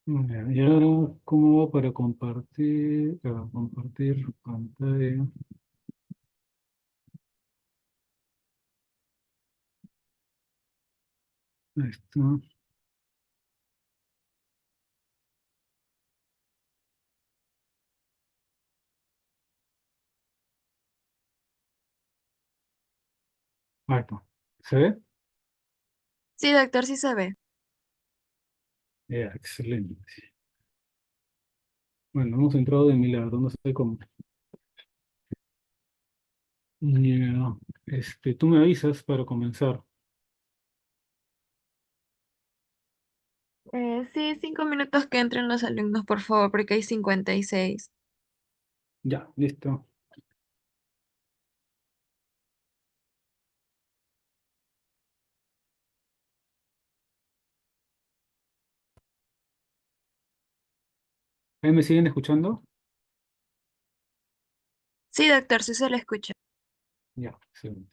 Ya, y ahora, ¿cómo va para compartir pantalla? Ahí está. Ahí está. ¿Se ve? Sí, doctor, sí se ve. Ya, excelente. Bueno, hemos entrado de milagro, no sé cómo. Ya, tú me avisas para comenzar. Sí, 5 minutos que entren los alumnos, por favor, porque hay 56. Ya, listo. ¿Ahí me siguen escuchando? Sí, doctor, sí se le escucha. Ya, excelente.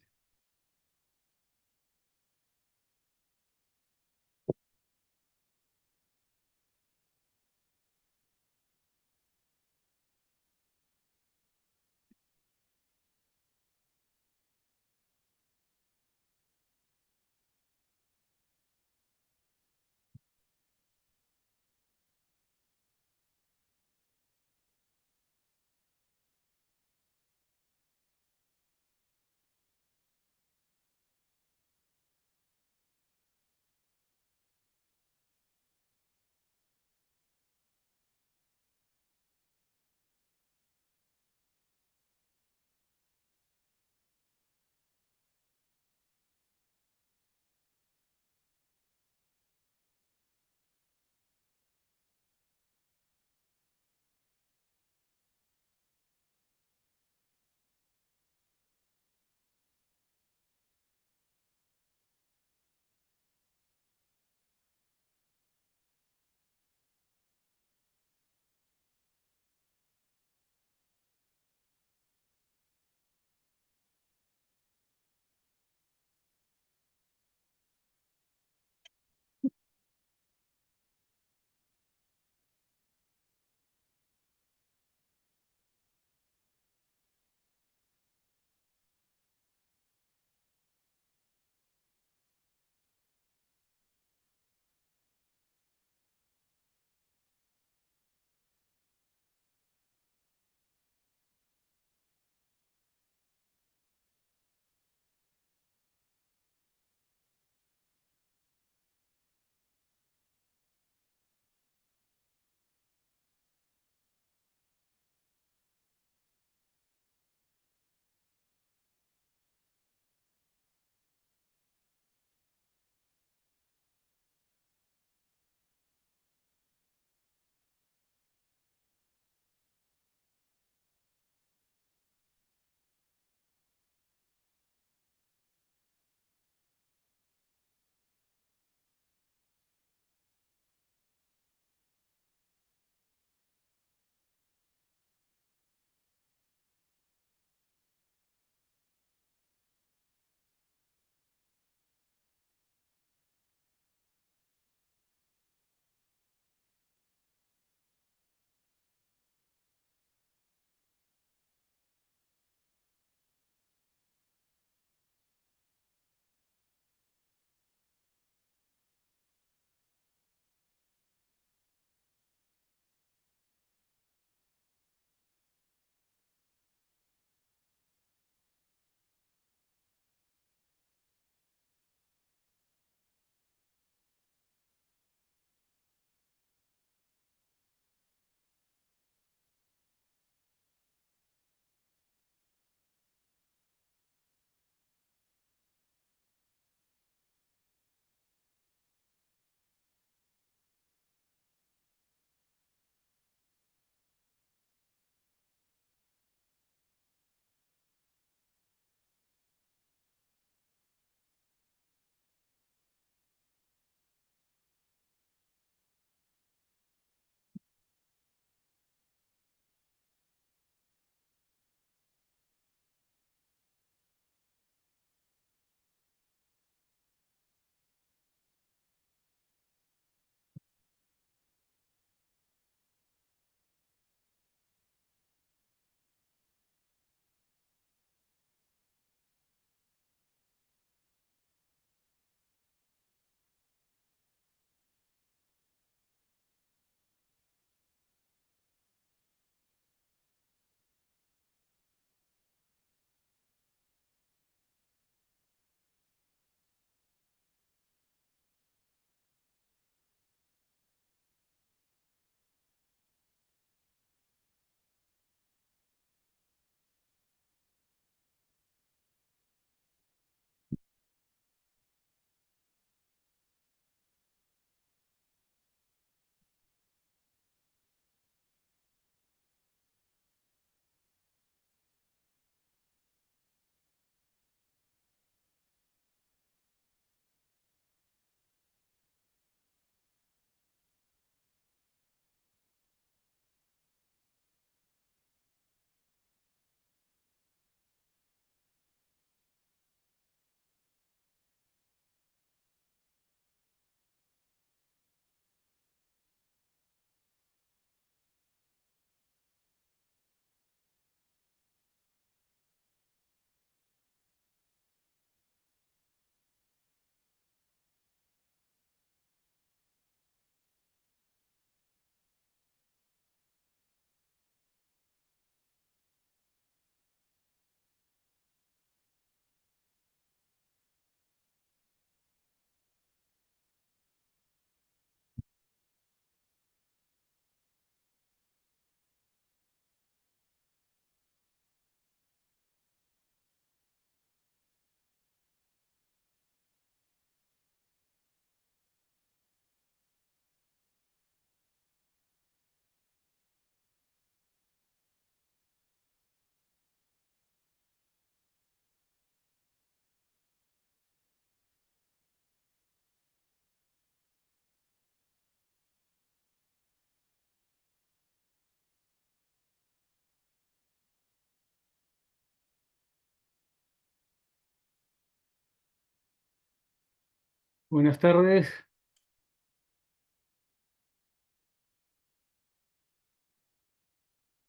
Buenas tardes.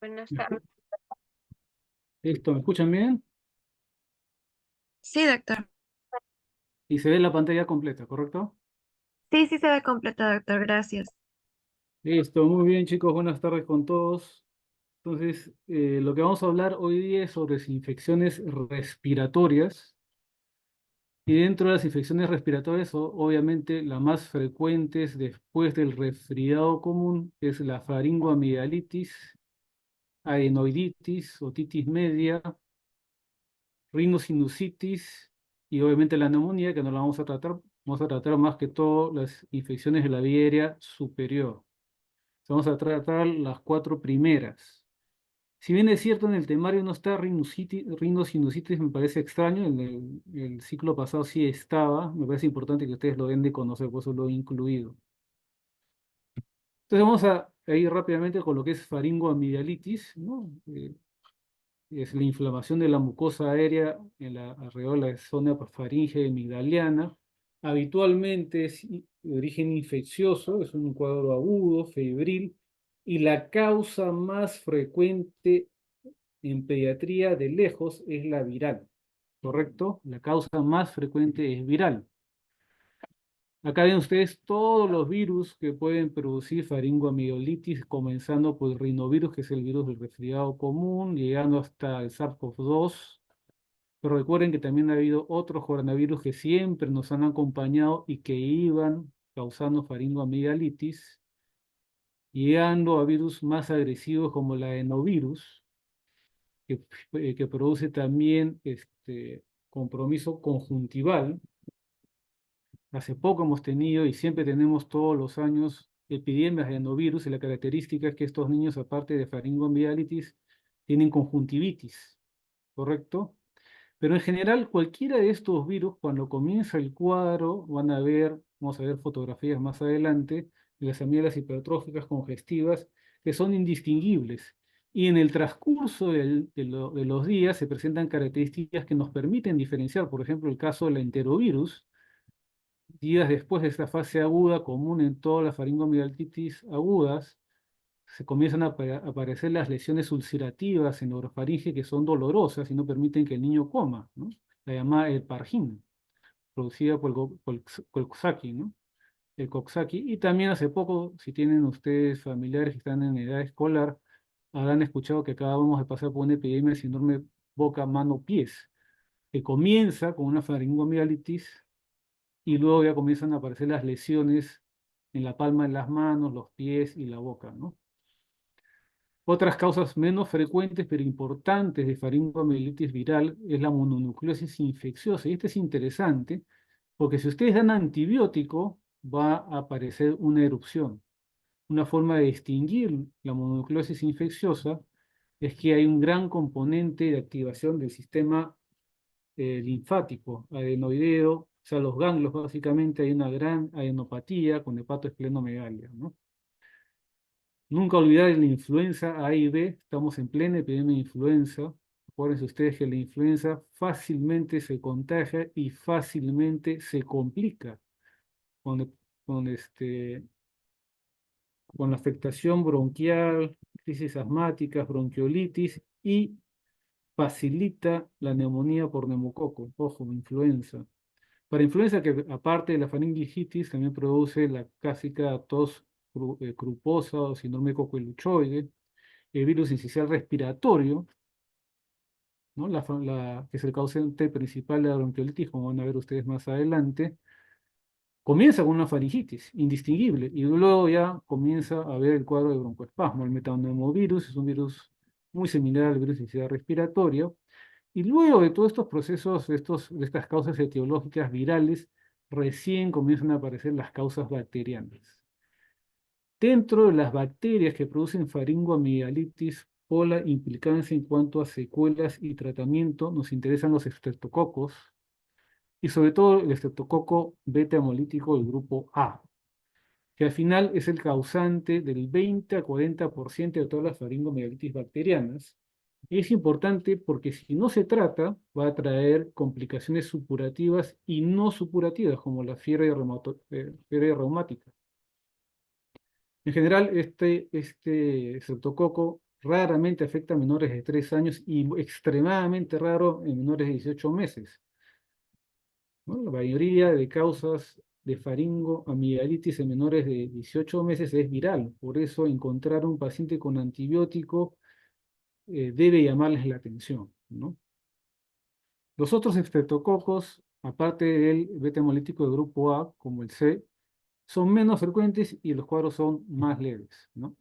Buenas ¿Me tardes. escu- Listo, ¿me escuchan bien? Sí, doctor. Y se ve la pantalla completa, ¿correcto? Sí, sí se ve completo, doctor. Gracias. Listo, muy bien, chicos. Buenas tardes con todos. Entonces, lo que vamos a hablar hoy día es sobre las infecciones respiratorias. Y dentro de las infecciones respiratorias, obviamente, la más frecuentes después del resfriado común es la faringoamigdalitis, adenoiditis, otitis media, rhinosinusitis y obviamente la neumonía, que no la vamos a tratar. Vamos a tratar más que todo las infecciones de la vía aérea superior. Vamos a tratar las cuatro primeras. Si bien es cierto, en el temario no está rinosinusitis, me parece extraño, en el ciclo pasado sí estaba, me parece importante que ustedes lo den de conocer, por eso lo he incluido. Entonces vamos a ir rápidamente con lo que es faringoamigdalitis, ¿no? Es la inflamación de la mucosa aérea alrededor de la zona faríngea y amigdaliana. Habitualmente es de origen infeccioso, es un cuadro agudo, febril, y la causa más frecuente en pediatría de lejos es la viral, ¿correcto? La causa más frecuente es viral. Acá ven ustedes todos los virus que pueden producir faringoamigdalitis, comenzando por el rinovirus, que es el virus del resfriado común, llegando hasta el SARS-CoV-2. Pero recuerden que también ha habido otros coronavirus que siempre nos han acompañado y que iban causando faringoamigdalitis, llegando a virus más agresivos como la adenovirus, que produce también compromiso conjuntival. Hace poco hemos tenido y siempre tenemos todos los años epidemias de adenovirus y la característica es que estos niños, aparte de faringoamigdalitis, tienen conjuntivitis, ¿correcto? Pero en general, cualquiera de estos virus, cuando comienza el cuadro, vamos a ver fotografías más adelante, de las amígdalas hipertróficas congestivas, que son indistinguibles. Y en el transcurso de los días se presentan características que nos permiten diferenciar, por ejemplo, el caso de la enterovirus, días después de esta fase aguda, común en todas las faringoamigdalitis agudas, se comienzan a aparecer las lesiones ulcerativas en la orofaringe que son dolorosas y no permiten que el niño coma, ¿no? La llamada Pargin, producida por el Coxsackie, ¿no? El Coxsackie. Y también hace poco, si tienen ustedes familiares que están en edad escolar, habrán escuchado que acabamos de pasar por una epidemia de síndrome boca-mano-pies, que comienza con una faringoamigdalitis y luego ya comienzan a aparecer las lesiones en la palma de las manos, los pies y la boca, ¿no? Otras causas menos frecuentes pero importantes de faringoamigdalitis viral es la mononucleosis infecciosa. Y esto es interesante porque si ustedes dan antibiótico va a aparecer una erupción. Una forma de distinguir la mononucleosis infecciosa es que hay un gran componente de activación del sistema linfático, adenoideo, o sea, los ganglios básicamente hay una gran adenopatía con hepatoesplenomegalia, ¿no? Nunca olvidar la influenza A y B, estamos en plena epidemia de influenza. Acuérdense ustedes que la influenza fácilmente se contagia y fácilmente se complica con, con, este, con la afectación bronquial, crisis asmáticas, bronquiolitis y facilita la neumonía por neumococo, ojo, influenza. Para influenza, que aparte de la faringitis, también produce la clásica tos cruposa o síndrome coqueluchoide, el virus incisional respiratorio, ¿no? Que es el causante principal de la bronquiolitis, como van a ver ustedes más adelante, comienza con una faringitis indistinguible y luego ya comienza a ver el cuadro de broncoespasmo. El metapneumovirus es un virus muy similar al virus incisional respiratorio. Y luego de todos estos procesos, de estas causas etiológicas virales, recién comienzan a aparecer las causas bacterianas. Dentro de las bacterias que producen faringoamigdalitis o la implicancia en cuanto a secuelas y tratamiento, nos interesan los estreptococos y sobre todo el estreptococo beta hemolítico del grupo A, que al final es el causante del 20 a 40% de todas las faringoamigdalitis bacterianas. Es importante porque si no se trata, va a traer complicaciones supurativas y no supurativas, como la fiebre reumática. En general, este streptococo raramente afecta a menores de 3 años y extremadamente raro en menores de 18 meses, ¿no? La mayoría de causas de faringoamigdalitis en menores de 18 meses es viral. Por eso encontrar un paciente con antibiótico debe llamarles la atención, ¿no? Los otros estreptococos, aparte del beta hemolítico de grupo A, como el C, son menos frecuentes y los cuadros son más leves, ¿no?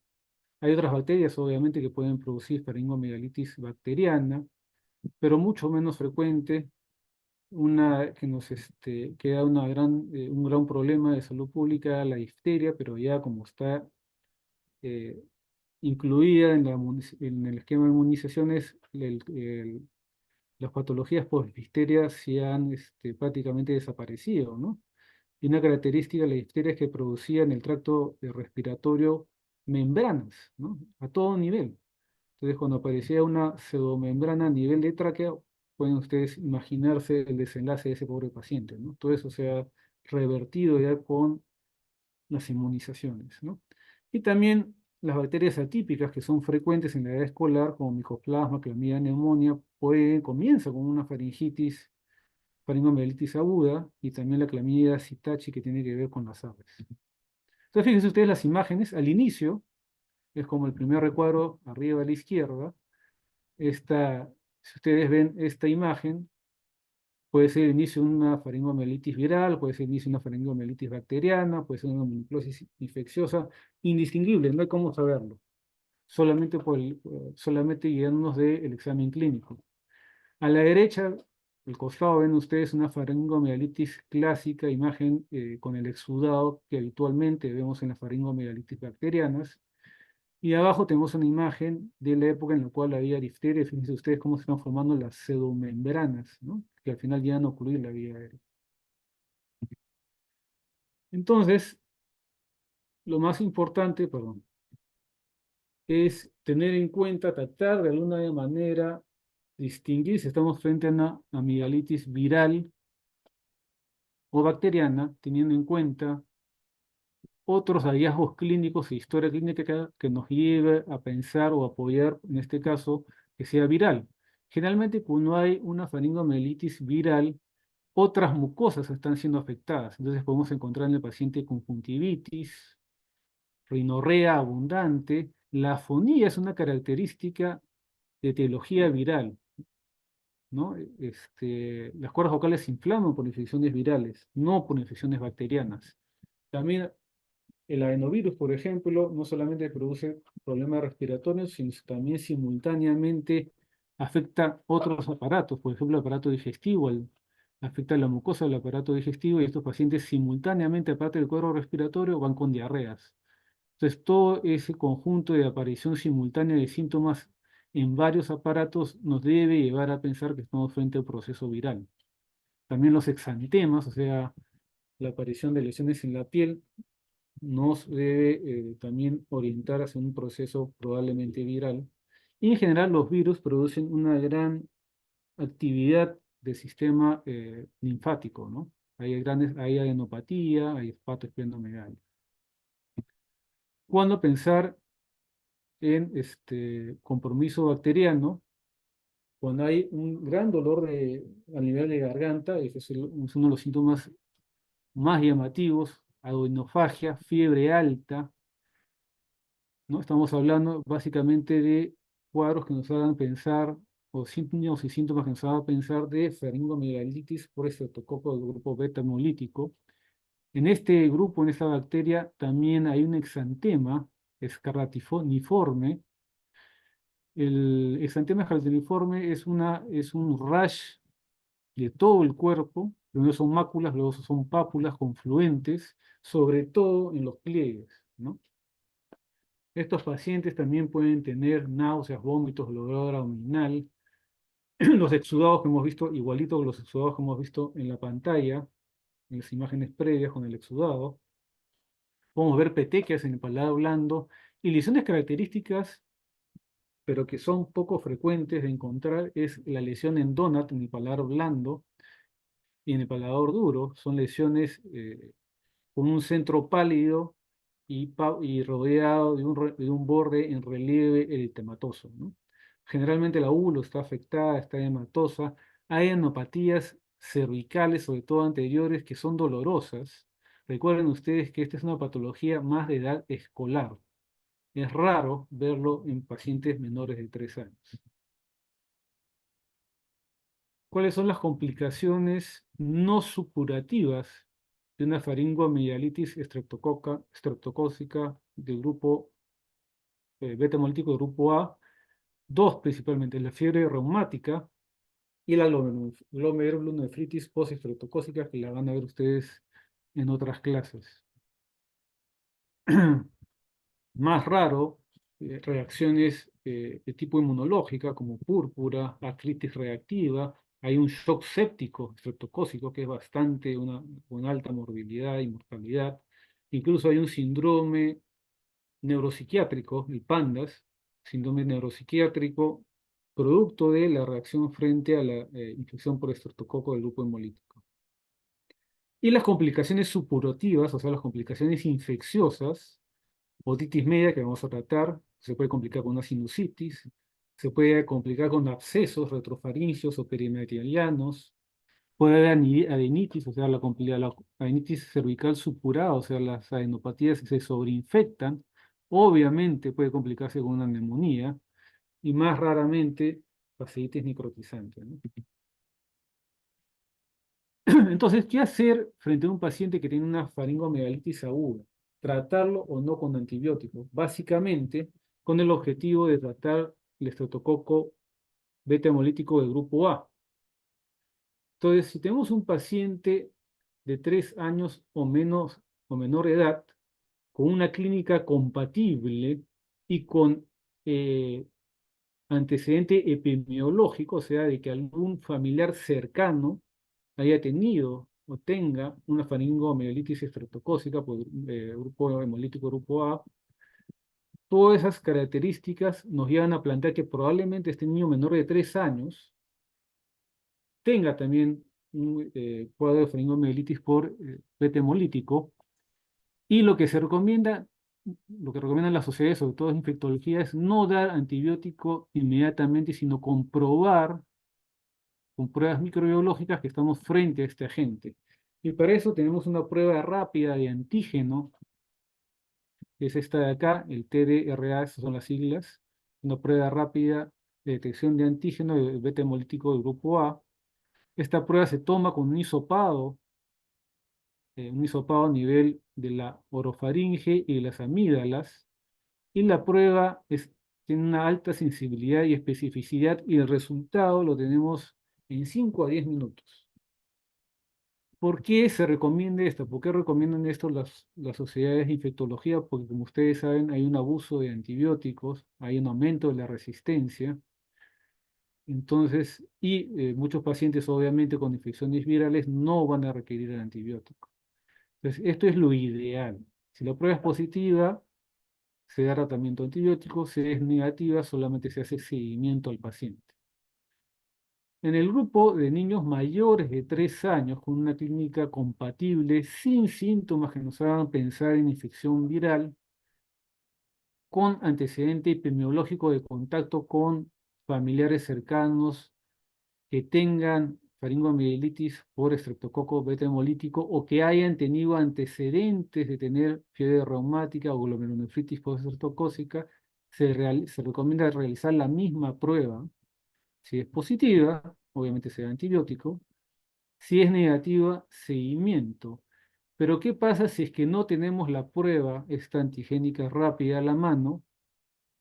Hay otras bacterias, obviamente, que pueden producir faringoamigdalitis bacteriana, pero mucho menos frecuente, una que nos queda un gran problema de salud pública, la difteria, pero ya como está eh, incluida en el esquema de inmunizaciones, las patologías post-difteria se han prácticamente desaparecido, ¿no? Y una característica de la difteria es que producía en el tracto respiratorio membranas, ¿no? A todo nivel. Entonces, cuando aparecía una pseudomembrana a nivel de tráquea, pueden ustedes imaginarse el desenlace de ese pobre paciente, ¿no? Todo eso se ha revertido ya con las inmunizaciones, ¿no? Y también las bacterias atípicas que son frecuentes en la edad escolar, como Mycoplasma, Clamidia, neumonía, comienza con una faringitis, faringomielitis aguda, y también la Clamidia Citachi que tiene que ver con las aves. Entonces, fíjense ustedes las imágenes, al inicio, es como el primer recuadro arriba a la izquierda, si ustedes ven esta imagen, puede ser el inicio de una faringomielitis viral, puede ser el inicio de una faringomielitis bacteriana, puede ser una mononucleosis infecciosa, indistinguible, no hay cómo saberlo, solamente guiándonos del examen clínico. A la derecha, el costado, ven ustedes una faringomielitis clásica, imagen con el exudado que habitualmente vemos en las faringomielitis bacterianas. Y abajo tenemos una imagen de la época en la cual había difteria. Fíjense ustedes cómo se están formando las pseudomembranas, ¿no? Que al final llegan a ocluir la vía aérea. Entonces, lo más importante, perdón, es tener en cuenta, tratar de alguna manera distinguir si estamos frente a una amigdalitis viral o bacteriana, teniendo en cuenta otros hallazgos clínicos e historia clínica que nos lleve a pensar o apoyar, en este caso, que sea viral. Generalmente, cuando hay una faringomielitis viral, otras mucosas están siendo afectadas. Entonces, podemos encontrar en el paciente conjuntivitis, rinorrea abundante. La afonía es una característica de etiología viral, ¿no? Las cuerdas vocales se inflaman por infecciones virales, no por infecciones bacterianas. También el adenovirus, por ejemplo, no solamente produce problemas respiratorios, sino también simultáneamente afecta otros aparatos, por ejemplo, el aparato digestivo, afecta la mucosa del aparato digestivo y estos pacientes simultáneamente, aparte del cuadro respiratorio, van con diarreas. Entonces, todo ese conjunto de aparición simultánea de síntomas en varios aparatos nos debe llevar a pensar que estamos frente a un proceso viral. También los exantemas, o sea, la aparición de lesiones en la piel, nos debe también orientar hacia un proceso probablemente viral. Y en general los virus producen una gran actividad del sistema linfático, ¿no? Hay adenopatía, hay hepatoesplenomegalia. ¿Cuándo pensar en este compromiso bacteriano? Cuando hay un gran dolor a nivel de garganta, ese es uno de los síntomas más llamativos, adenofagia, fiebre alta, ¿no? Estamos hablando básicamente de cuadros que nos hagan pensar, o signos y síntomas que nos hagan pensar de faringoamigdalitis por estreptococo del grupo beta hemolítico. En este grupo, en esta bacteria, también hay un exantema escarlatiforme. El exantema escarlatiforme es un rash de todo el cuerpo, primero son máculas, luego son pápulas confluentes, sobre todo en los pliegues, ¿no? Estos pacientes también pueden tener náuseas, vómitos, dolor abdominal. Los exudados que hemos visto, igualito que los exudados que hemos visto en la pantalla, en las imágenes previas con el exudado. Podemos ver petequias en el paladar blando y lesiones características pero que son poco frecuentes de encontrar, es la lesión en donat, en el paladar blando y en el paladar duro. Son lesiones con un centro pálido y rodeado de un borde en relieve eritematoso, ¿no? Generalmente la úvula está afectada, está hematosa. Hay anopatías cervicales, sobre todo anteriores, que son dolorosas. Recuerden ustedes que esta es una patología más de edad escolar. Es raro verlo en pacientes menores de 3 años. ¿Cuáles son las complicaciones no supurativas de una faringoamigdalitis estreptocócica del grupo beta hemolítico de grupo A? Dos principalmente, la fiebre reumática y la glomerulonefritis postestreptocócica, que la van a ver ustedes en otras clases. Más raro, reacciones de tipo inmunológica como púrpura, artritis reactiva. Hay un shock séptico estreptocócico que es bastante con alta morbilidad y mortalidad. Incluso hay un síndrome neuropsiquiátrico, el PANDAS, síndrome neuropsiquiátrico, producto de la reacción frente a la infección por estreptococo del grupo hemolítico. Y las complicaciones supurativas, o sea, las complicaciones infecciosas, otitis media que vamos a tratar, se puede complicar con una sinusitis, se puede complicar con abscesos retrofaringios o perimetrialianos, puede haber adenitis, o sea, la adenitis cervical supurada, o sea, las adenopatías se sobreinfectan, obviamente puede complicarse con una neumonía, y más raramente fasciitis necrotizante, ¿no? Entonces, ¿qué hacer frente a un paciente que tiene una faringoamigdalitis aguda? ¿Tratarlo o no con antibióticos? Básicamente, con el objetivo de tratar el estreptococo beta hemolítico del grupo A. Entonces, si tenemos un paciente de 3 años o menos o menor edad, con una clínica compatible y con antecedente epidemiológico, o sea, de que algún familiar cercano haya tenido o tenga una faringoamigdalitis estreptocócica por grupo hemolítico grupo A, todas esas características nos llevan a plantear que probablemente este niño menor de 3 años tenga también un cuadro de faringoamigdalitis por beta hemolítico, y lo que recomiendan las sociedades, sobre todo en infectología, es no dar antibiótico inmediatamente, sino comprobar con pruebas microbiológicas que estamos frente a este agente. Y para eso tenemos una prueba rápida de antígeno, que es esta de acá, el TDRA, esas son las siglas, una prueba rápida de detección de antígeno de beta hemolítico del grupo A. Esta prueba se toma con un hisopado a nivel de la orofaringe y de las amígdalas, y la prueba tiene una alta sensibilidad y especificidad, y el resultado lo tenemos en 5 a 10 minutos. ¿Por qué se recomienda esto? ¿Por qué recomiendan esto las sociedades de infectología? Porque como ustedes saben, hay un abuso de antibióticos, hay un aumento de la resistencia. Entonces, muchos pacientes obviamente con infecciones virales no van a requerir el antibiótico. Entonces, esto es lo ideal. Si la prueba es positiva, se da tratamiento antibiótico; si es negativa, solamente se hace seguimiento al paciente. En el grupo de niños mayores de 3 años con una clínica compatible, sin síntomas que nos hagan pensar en infección viral, con antecedente epidemiológico de contacto con familiares cercanos que tengan faringoamigdalitis por estreptococo beta hemolítico, o que hayan tenido antecedentes de tener fiebre reumática o glomerulonefritis postestreptocócica, se recomienda realizar la misma prueba. Si es positiva, obviamente se da antibiótico; si es negativa, seguimiento. Pero ¿qué pasa si es que no tenemos la prueba, esta antigénica rápida, a la mano,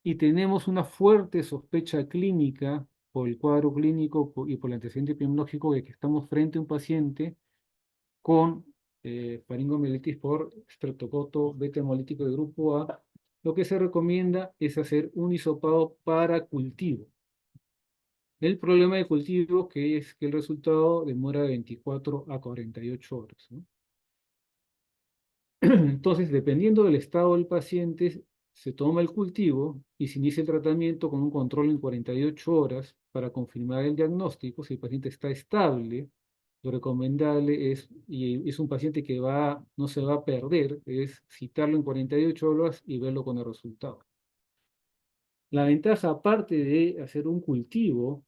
y tenemos una fuerte sospecha clínica por el cuadro clínico y por el antecedente epidemiológico de que estamos frente a un paciente con faringoamigdalitis por estreptococo beta hemolítico de grupo A? Lo que se recomienda es hacer un hisopado para cultivo. El problema de cultivo que es que el resultado demora de 24 a 48 horas, ¿no? Entonces, dependiendo del estado del paciente, se toma el cultivo y se inicia el tratamiento con un control en 48 horas para confirmar el diagnóstico. Si el paciente está estable, lo recomendable es, y es un paciente que no se va a perder, es citarlo en 48 horas y verlo con el resultado. La ventaja, aparte de hacer un cultivo,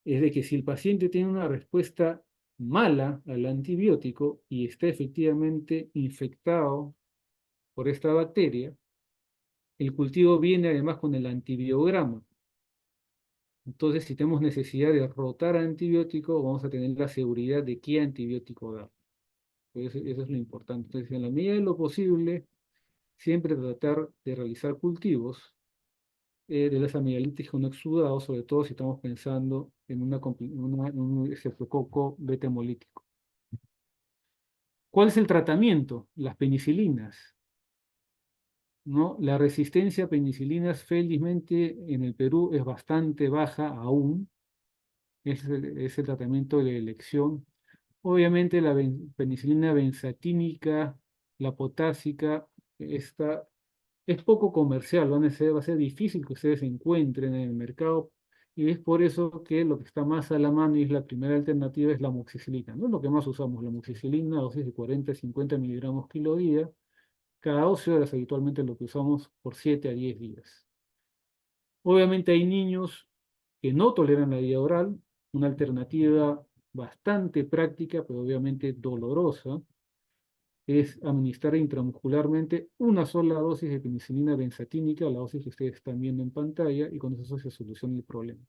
es de que si el paciente tiene una respuesta mala al antibiótico y está efectivamente infectado por esta bacteria, el cultivo viene además con el antibiograma. Entonces, si tenemos necesidad de rotar antibiótico, vamos a tener la seguridad de qué antibiótico dar. Eso es lo importante. Entonces, en la medida de lo posible, siempre tratar de realizar cultivos de las amigdalitis con exudado, sobre todo si estamos pensando en en un estreptococo beta hemolítico. ¿Cuál es el tratamiento? Las penicilinas, ¿no? La resistencia a penicilinas, felizmente, en el Perú es bastante baja aún. Es el tratamiento de elección. Obviamente la penicilina benzatínica, la potásica, esta es poco comercial, va a ser difícil que ustedes encuentren en el mercado y es por eso que lo que está más a la mano y es la primera alternativa es la amoxicilina. No es lo que más usamos, la amoxicilina, dosis de 40 a 50 miligramos kilo día, cada 12 horas habitualmente lo que usamos por 7 a 10 días. Obviamente hay niños que no toleran la vía oral, una alternativa bastante práctica, pero obviamente dolorosa, es administrar intramuscularmente una sola dosis de penicilina benzatínica, la dosis que ustedes están viendo en pantalla, y con eso se soluciona el problema.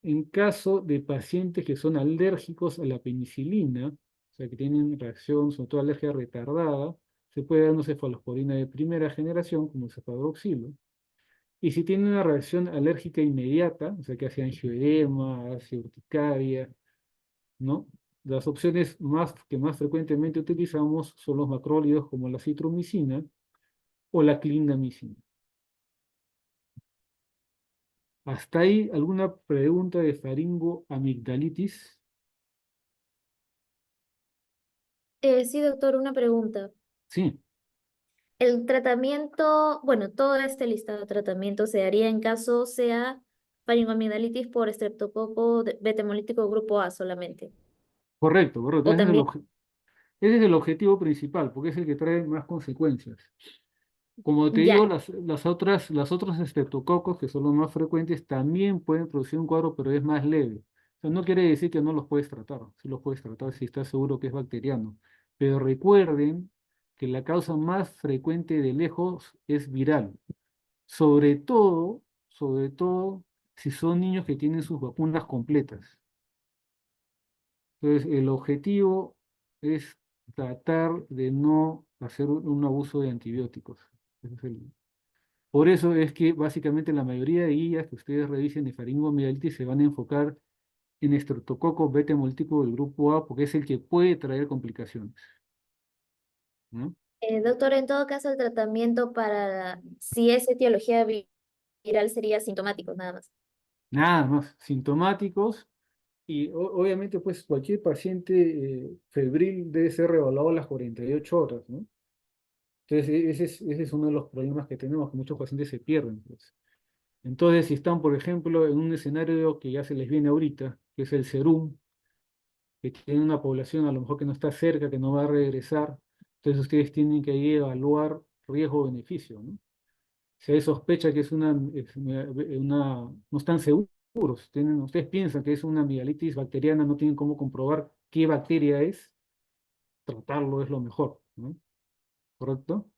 En caso de pacientes que son alérgicos a la penicilina, o sea, que tienen reacción, sobre todo alergia retardada, se puede dar una cefalosporina de primera generación, como el cefadroxilo. Y si tienen una reacción alérgica inmediata, o sea, que hace angioedema, hace urticaria, ¿no? Las opciones que más frecuentemente utilizamos son los macrólidos como la citromicina o la clindamicina. ¿Hasta ahí alguna pregunta de faringoamigdalitis? Sí, doctor, una pregunta. Sí, El tratamiento, bueno, todo este listado de tratamientos se haría en caso sea faringoamigdalitis por estreptococo beta hemolítico grupo A solamente. correcto, correcto. O también, Ese es el objetivo principal, porque es el que trae más consecuencias. Como te digo, ya, las otros estreptococos, que son los más frecuentes, también pueden producir un cuadro, pero es más leve. O sea, no quiere decir que no los puedes tratar, sí los puedes tratar si estás seguro que es bacteriano. Pero recuerden que la causa más frecuente de lejos es viral. Sobre todo, sobre todo, si son niños que tienen sus vacunas completas. Entonces, el objetivo es tratar de no hacer un abuso de antibióticos. Ese es por eso es que básicamente la mayoría de guías que ustedes revisen de faringoamigdalitis se van a enfocar en estreptococo beta hemolítico del grupo A porque es el que puede traer complicaciones, ¿no? doctor, en todo caso el tratamiento para, si es etiología viral sería sintomático nada más. Nada más, sintomáticos y obviamente pues cualquier paciente febril debe ser revaluado a las 48 horas, ¿no? Entonces ese es uno de los problemas que tenemos, que muchos pacientes se pierden, pues. Entonces si están, por ejemplo, en un escenario que ya se les viene ahorita, que es el serum, que tiene una población a lo mejor que no está cerca, que no va a regresar. Entonces ustedes tienen que ahí evaluar riesgo-beneficio, ¿no? Si hay sospecha que no están seguros, ustedes piensan que es una amigdalitis bacteriana, no tienen cómo comprobar qué bacteria es, tratarlo es lo mejor, ¿no? ¿Correcto?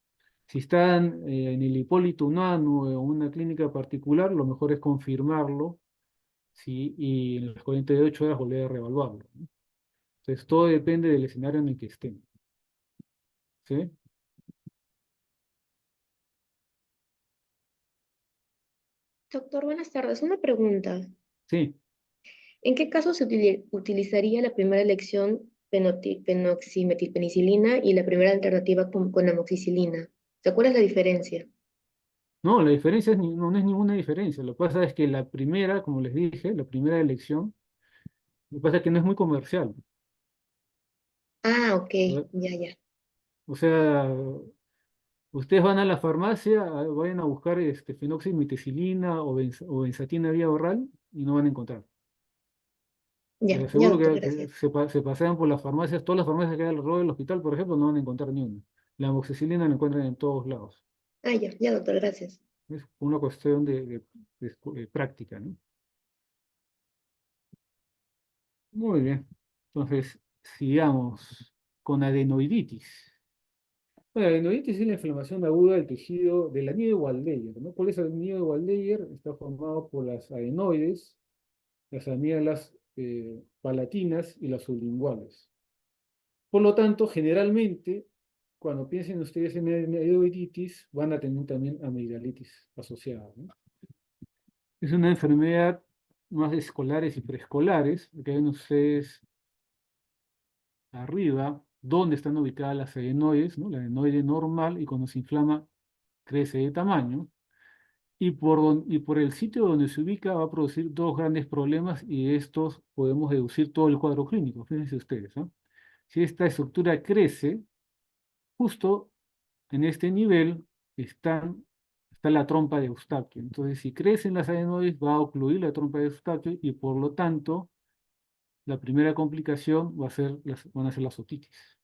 Si están en el Hipólito Unanue o en una clínica particular, lo mejor es confirmarlo, ¿sí? Y en las 48 horas volver a reevaluarlo, ¿no? Entonces, todo depende del escenario en el que estén. ¿Sí? Doctor, buenas tardes. Una pregunta. Sí. ¿En qué caso se utilizaría la primera elección penoximetilpenicilina y la primera alternativa con amoxicilina? ¿Cuál es la diferencia? No, la diferencia no es ninguna diferencia. Lo que pasa es que la primera, como les dije, la primera elección, lo que pasa es que no es muy comercial. Ah, ok, ¿Verdad? ya, ya. O sea, Ustedes van a la farmacia, vayan a buscar fenoximeticilina o benzatina vía oral y no van a encontrar. Ya, Les ya, aseguro doctor, que gracias. se pasean por las farmacias, todas las farmacias que hay alrededor del hospital, por ejemplo, no van a encontrar ni una. La amoxicilina la encuentran en todos lados. Ah, ya, doctor, gracias. Es una cuestión de práctica, ¿no? Muy bien. Entonces, sigamos con adenoiditis. Bueno, la adenoiditis es la inflamación aguda del tejido del anillo de Waldeyer, ¿no? ¿Cuál es el anillo de Waldeyer? Está formado por las adenoides, las amígdalas palatinas y las sublinguales. Por lo tanto, generalmente, cuando piensen ustedes en adenoiditis, van a tener también amigdalitis asociada, ¿no? Es una enfermedad más de escolares y preescolares, que ven ustedes arriba, donde están ubicadas las adenoides, ¿no? La adenoide normal, y cuando se inflama, crece de tamaño. Y por el sitio donde se ubica va a producir dos grandes problemas y de estos podemos deducir todo el cuadro clínico. Fíjense ustedes, ¿no? Si esta estructura crece, justo en este nivel está la trompa de Eustaquio. Entonces, si crecen las adenoides, va a ocluir la trompa de Eustaquio y por lo tanto, la primera complicación van a ser las otitis.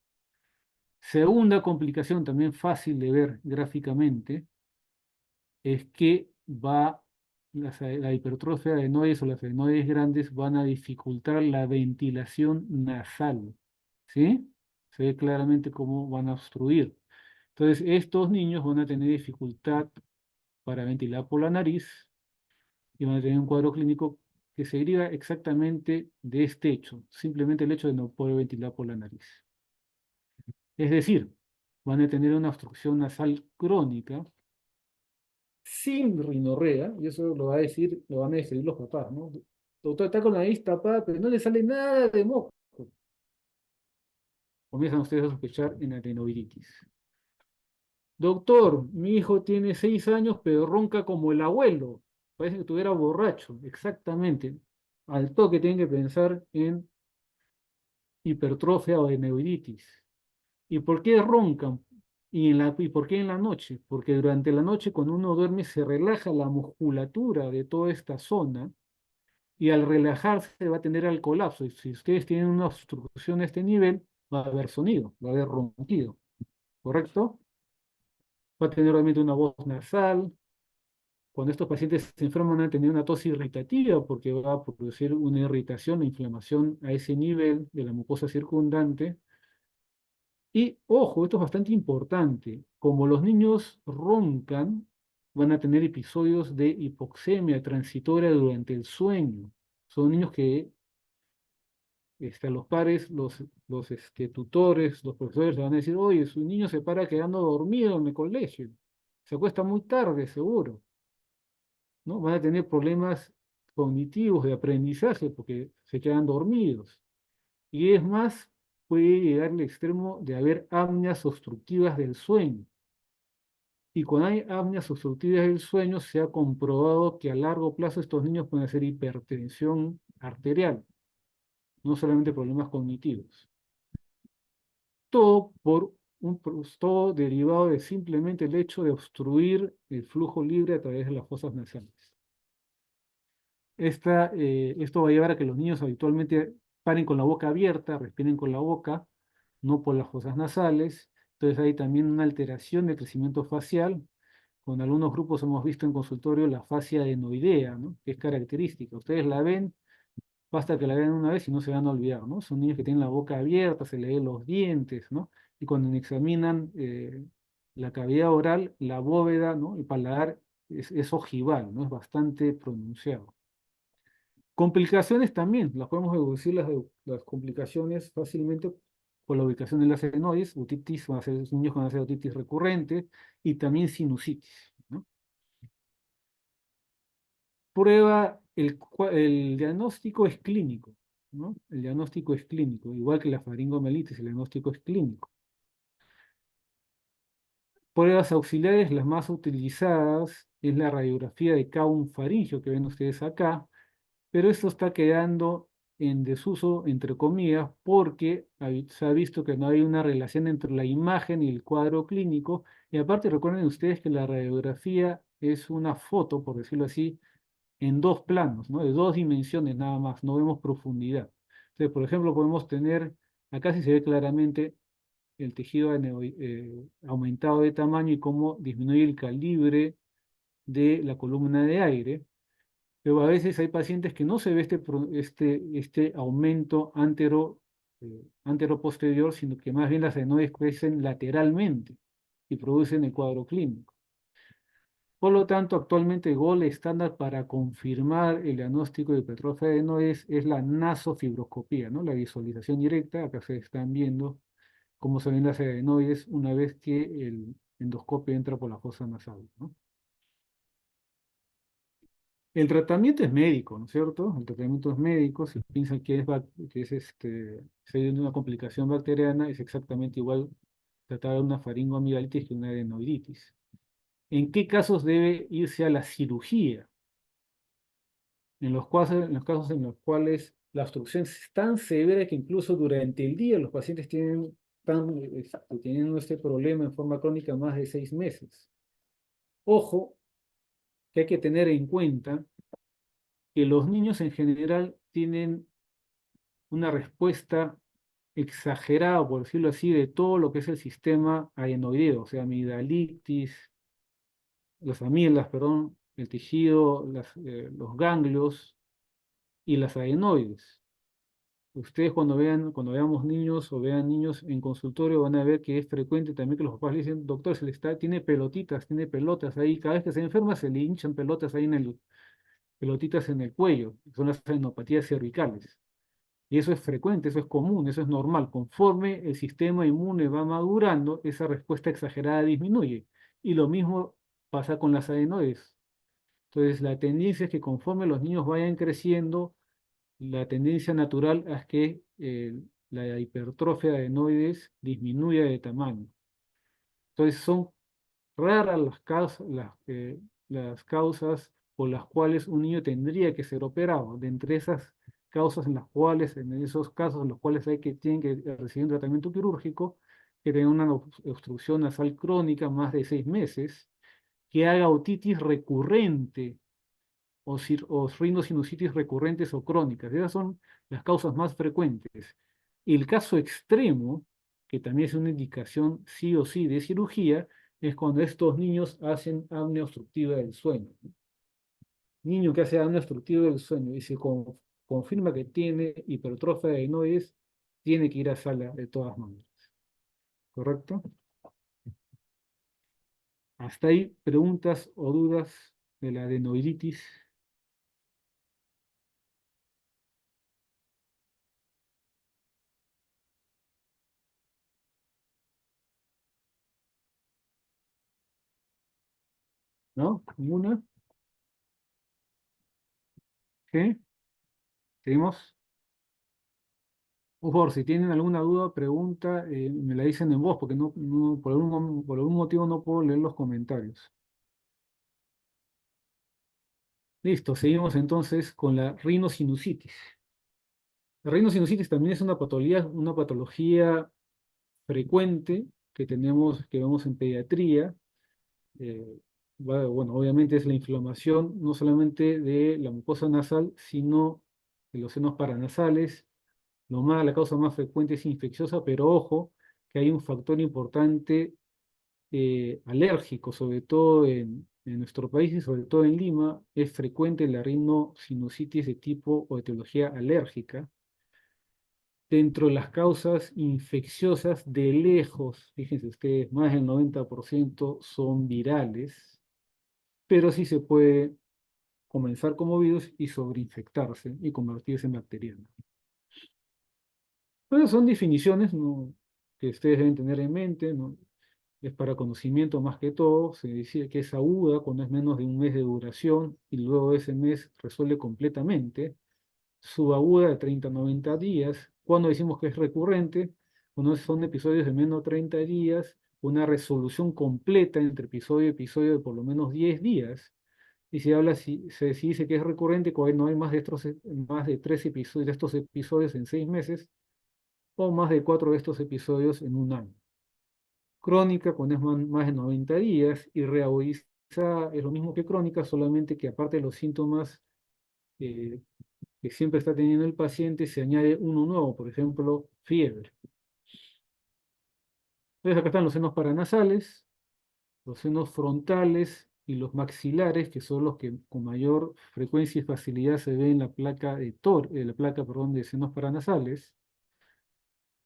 Segunda complicación, también fácil de ver gráficamente, es que la hipertrofia de adenoides o las adenoides grandes van a dificultar la ventilación nasal. ¿Sí? Se ve claramente cómo van a obstruir. Entonces, estos niños van a tener dificultad para ventilar por la nariz y van a tener un cuadro clínico que se deriva exactamente de este hecho, simplemente el hecho de no poder ventilar por la nariz. Es decir, van a tener una obstrucción nasal crónica sin rinorrea, y eso lo van a decir los papás, ¿no? Doctor, está con la nariz tapada, pero no le sale nada de moco. Comienzan ustedes a sospechar en adenoiditis. Doctor, mi hijo tiene 6 años, pero ronca como el abuelo. Parece que estuviera borracho. Exactamente. Al toque tienen que pensar en hipertrofia o adenoiditis. ¿Y por qué roncan? ¿Y por qué en la noche? Porque durante la noche, cuando uno duerme, se relaja la musculatura de toda esta zona y al relajarse va a tener al colapso. Y si ustedes tienen una obstrucción de este nivel, va a haber sonido, va a haber ronquido. ¿Correcto? Va a tener obviamente una voz nasal. Cuando estos pacientes se enferman van a tener una tos irritativa porque va a producir una irritación, una inflamación a ese nivel de la mucosa circundante. Y ojo, esto es bastante importante. Como los niños roncan, van a tener episodios de hipoxemia transitoria durante el sueño. Son niños que los padres, los tutores, los profesores le van a decir, oye, su niño se para quedando dormido en el colegio. Se acuesta muy tarde, seguro. ¿No? Van a tener problemas cognitivos de aprendizaje porque se quedan dormidos. Y es más, puede llegar al extremo de haber apneas obstructivas del sueño. Y cuando hay apneas obstructivas del sueño, se ha comprobado que a largo plazo estos niños pueden hacer hipertensión arterial, no solamente problemas cognitivos. Todo derivado de simplemente el hecho de obstruir el flujo libre a través de las fosas nasales. Esto va a llevar a que los niños habitualmente paren con la boca abierta, respiren con la boca, no por las fosas nasales. Entonces hay también una alteración del crecimiento facial. Con algunos grupos hemos visto en consultorio la fascia adenoidea, ¿no? Que es característica. Ustedes la ven, basta que la vean una vez y no se van a olvidar, ¿no? Son niños que tienen la boca abierta, se le ven los dientes, ¿no? Y cuando examinan la cavidad oral, la bóveda, ¿no? El paladar es ojival, ¿no? Es bastante pronunciado. Complicaciones también, las podemos deducir las complicaciones fácilmente por la ubicación de las adenoides, otitis, van a ser niños con otitis recurrente y también sinusitis, ¿no? El diagnóstico es clínico, ¿no? El diagnóstico es clínico, igual que la faringomielitis, el diagnóstico es clínico. Pruebas auxiliares, las más utilizadas, es la radiografía de Kaun faríngeo que ven ustedes acá, pero esto está quedando en desuso, entre comillas, porque se ha visto que no hay una relación entre la imagen y el cuadro clínico. Y aparte recuerden ustedes que la radiografía es una foto, por decirlo así, en dos planos, ¿no? De dos dimensiones nada más, no vemos profundidad. Entonces, por ejemplo, podemos tener, acá sí se ve claramente el tejido aumentado de tamaño y cómo disminuye el calibre de la columna de aire. Pero a veces hay pacientes que no se ve este aumento antero-posterior, sino que más bien las adenoides crecen lateralmente y producen el cuadro clínico. Por lo tanto, actualmente el gol estándar para confirmar el diagnóstico de hipertrofia de adenoides es la nasofibroscopía, ¿no? La visualización directa. Acá se están viendo cómo se ven las adenoides una vez que el endoscopio entra por la fosa nasal, ¿no? El tratamiento es médico, ¿no es cierto? El tratamiento es médico. Si piensan que si hay una complicación bacteriana, es exactamente igual tratar una faringoamigdalitis que una adenoiditis. ¿En qué casos debe irse a la cirugía? En los casos en los cuales la obstrucción es tan severa que incluso durante el día los pacientes tienen este problema en forma crónica más de 6 meses. Ojo, que hay que tener en cuenta que los niños en general tienen una respuesta exagerada, por decirlo así, de todo lo que es el sistema adenoideo, o sea, amigdalitis, las amígdalas, perdón, el tejido, los ganglios y las adenoides. Ustedes cuando veamos niños o vean niños en consultorio van a ver que es frecuente también que los papás le dicen, doctor, tiene pelotitas, tiene pelotas ahí, cada vez que se enferma se le hinchan pelotas ahí pelotitas en el cuello, son las adenopatías cervicales. Y eso es frecuente, eso es común, eso es normal. Conforme el sistema inmune va madurando, esa respuesta exagerada disminuye. Y lo mismo pasa con las adenoides. Entonces, la tendencia es que conforme los niños vayan creciendo, la tendencia natural es que la hipertrofia de adenoides disminuya de tamaño. Entonces, son raras las causas por las cuales un niño tendría que ser operado. De entre esas causas en esos casos en los cuales tienen que recibir un tratamiento quirúrgico, que tenga una obstrucción nasal crónica más de 6 meses, que haga otitis recurrente o rinosinusitis recurrentes o crónicas. Esas son las causas más frecuentes. Y el caso extremo, que también es una indicación sí o sí de cirugía, es cuando estos niños hacen apnea obstructiva del sueño. Niño que hace apnea obstructiva del sueño y se confirma que tiene hipertrofia de adenoides, tiene que ir a sala de todas maneras. ¿Correcto? Hasta ahí, preguntas o dudas de la adenoiditis. ¿No? ¿Ninguna? ¿Qué? ¿Seguimos? Por favor, si tienen alguna duda, pregunta, me la dicen en voz, porque por algún motivo no puedo leer los comentarios. Listo, seguimos entonces con la rinosinusitis. La rinosinusitis también es una patología frecuente que vemos en pediatría. Eh, bueno, obviamente es la inflamación no solamente de la mucosa nasal, sino de los senos paranasales. La causa más frecuente es infecciosa, pero ojo, que hay un factor importante alérgico, sobre todo en nuestro país y sobre todo en Lima, es frecuente la rinosinusitis de tipo o etiología alérgica. Dentro de las causas infecciosas, de lejos, fíjense ustedes, más del 90% son virales, pero sí se puede comenzar como virus y sobreinfectarse y convertirse en bacteriano. Bueno, son definiciones, ¿no?, que ustedes deben tener en mente, ¿no? Es para conocimiento más que todo. Se dice que es aguda cuando es menos de un mes de duración y luego de ese mes resuelve completamente. Subaguda de 30 a 90 días. Cuando decimos que es recurrente, cuando son episodios de menos de 30 días, una resolución completa entre episodio y episodio de por lo menos 10 días. Y si dice que es recurrente cuando no hay más de 3 episodios de estos episodios en 6 meses, o más de 4 de estos episodios en un año. Crónica cuando es más de 90 días, y reagudizada es lo mismo que crónica, solamente que aparte de los síntomas eh, que siempre está teniendo el paciente, se añade uno nuevo, por ejemplo, fiebre. Entonces acá están los senos paranasales, los senos frontales y los maxilares, que son los que con mayor frecuencia y facilidad se ven en la placa de senos paranasales.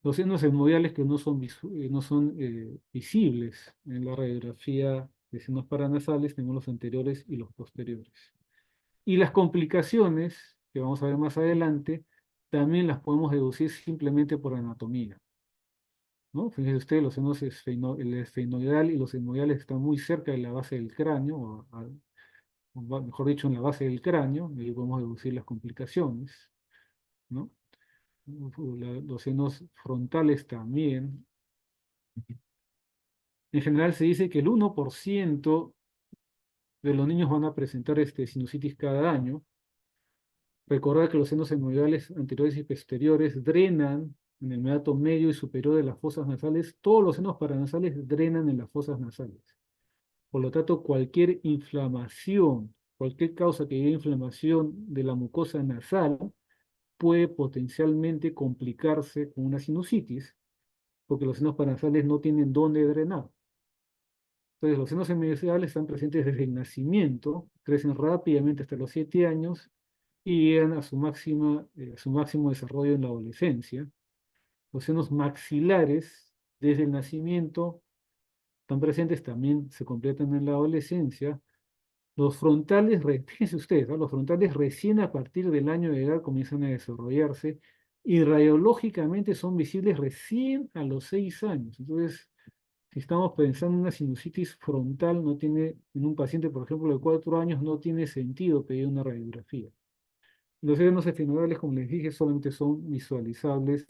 Los senos etmoidales que no son visibles en la radiografía de senos paranasales, tenemos los anteriores y los posteriores. Y las complicaciones, que vamos a ver más adelante, también las podemos deducir simplemente por anatomía, ¿no? Fíjense ustedes, el esfenoidal y los etmoidales están muy cerca de la base del cráneo, mejor dicho, en la base del cráneo, y ahí podemos deducir las complicaciones, ¿no? Los senos frontales también. En general se dice que el 1% de los niños van a presentar sinusitis cada año. Recordar que los senos etmoidales anteriores y posteriores drenan en el meato medio y superior de las fosas nasales. Todos los senos paranasales drenan en las fosas nasales. Por lo tanto, cualquier inflamación, cualquier causa que lleve inflamación de la mucosa nasal puede potencialmente complicarse con una sinusitis, porque los senos paranasales no tienen dónde drenar. Entonces, los senos etmoidales están presentes desde el nacimiento, crecen rápidamente hasta los 7 años y llegan a su máximo desarrollo en la adolescencia. Los senos maxilares, desde el nacimiento, están presentes, también se completan en la adolescencia. Los frontales, fíjense ustedes, ¿no? Los frontales recién a partir del año de edad comienzan a desarrollarse y radiológicamente son visibles recién a los 6 años. Entonces, si estamos pensando en una sinusitis frontal, en un paciente, por ejemplo, de 4 años, no tiene sentido pedir una radiografía. Los senos esfenoidales, como les dije, solamente son visualizables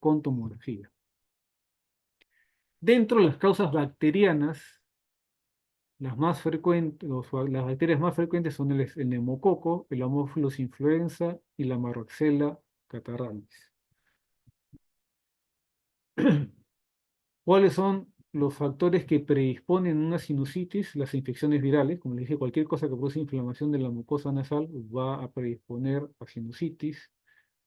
con tomografía. Dentro de las causas bacterianas, las bacterias más frecuentes son el neumococo, el Haemophilus influenza y la Marroxella catarrhalis. ¿Cuáles son los factores que predisponen a una sinusitis? Las infecciones virales, como les dije, cualquier cosa que produce inflamación de la mucosa nasal va a predisponer a sinusitis.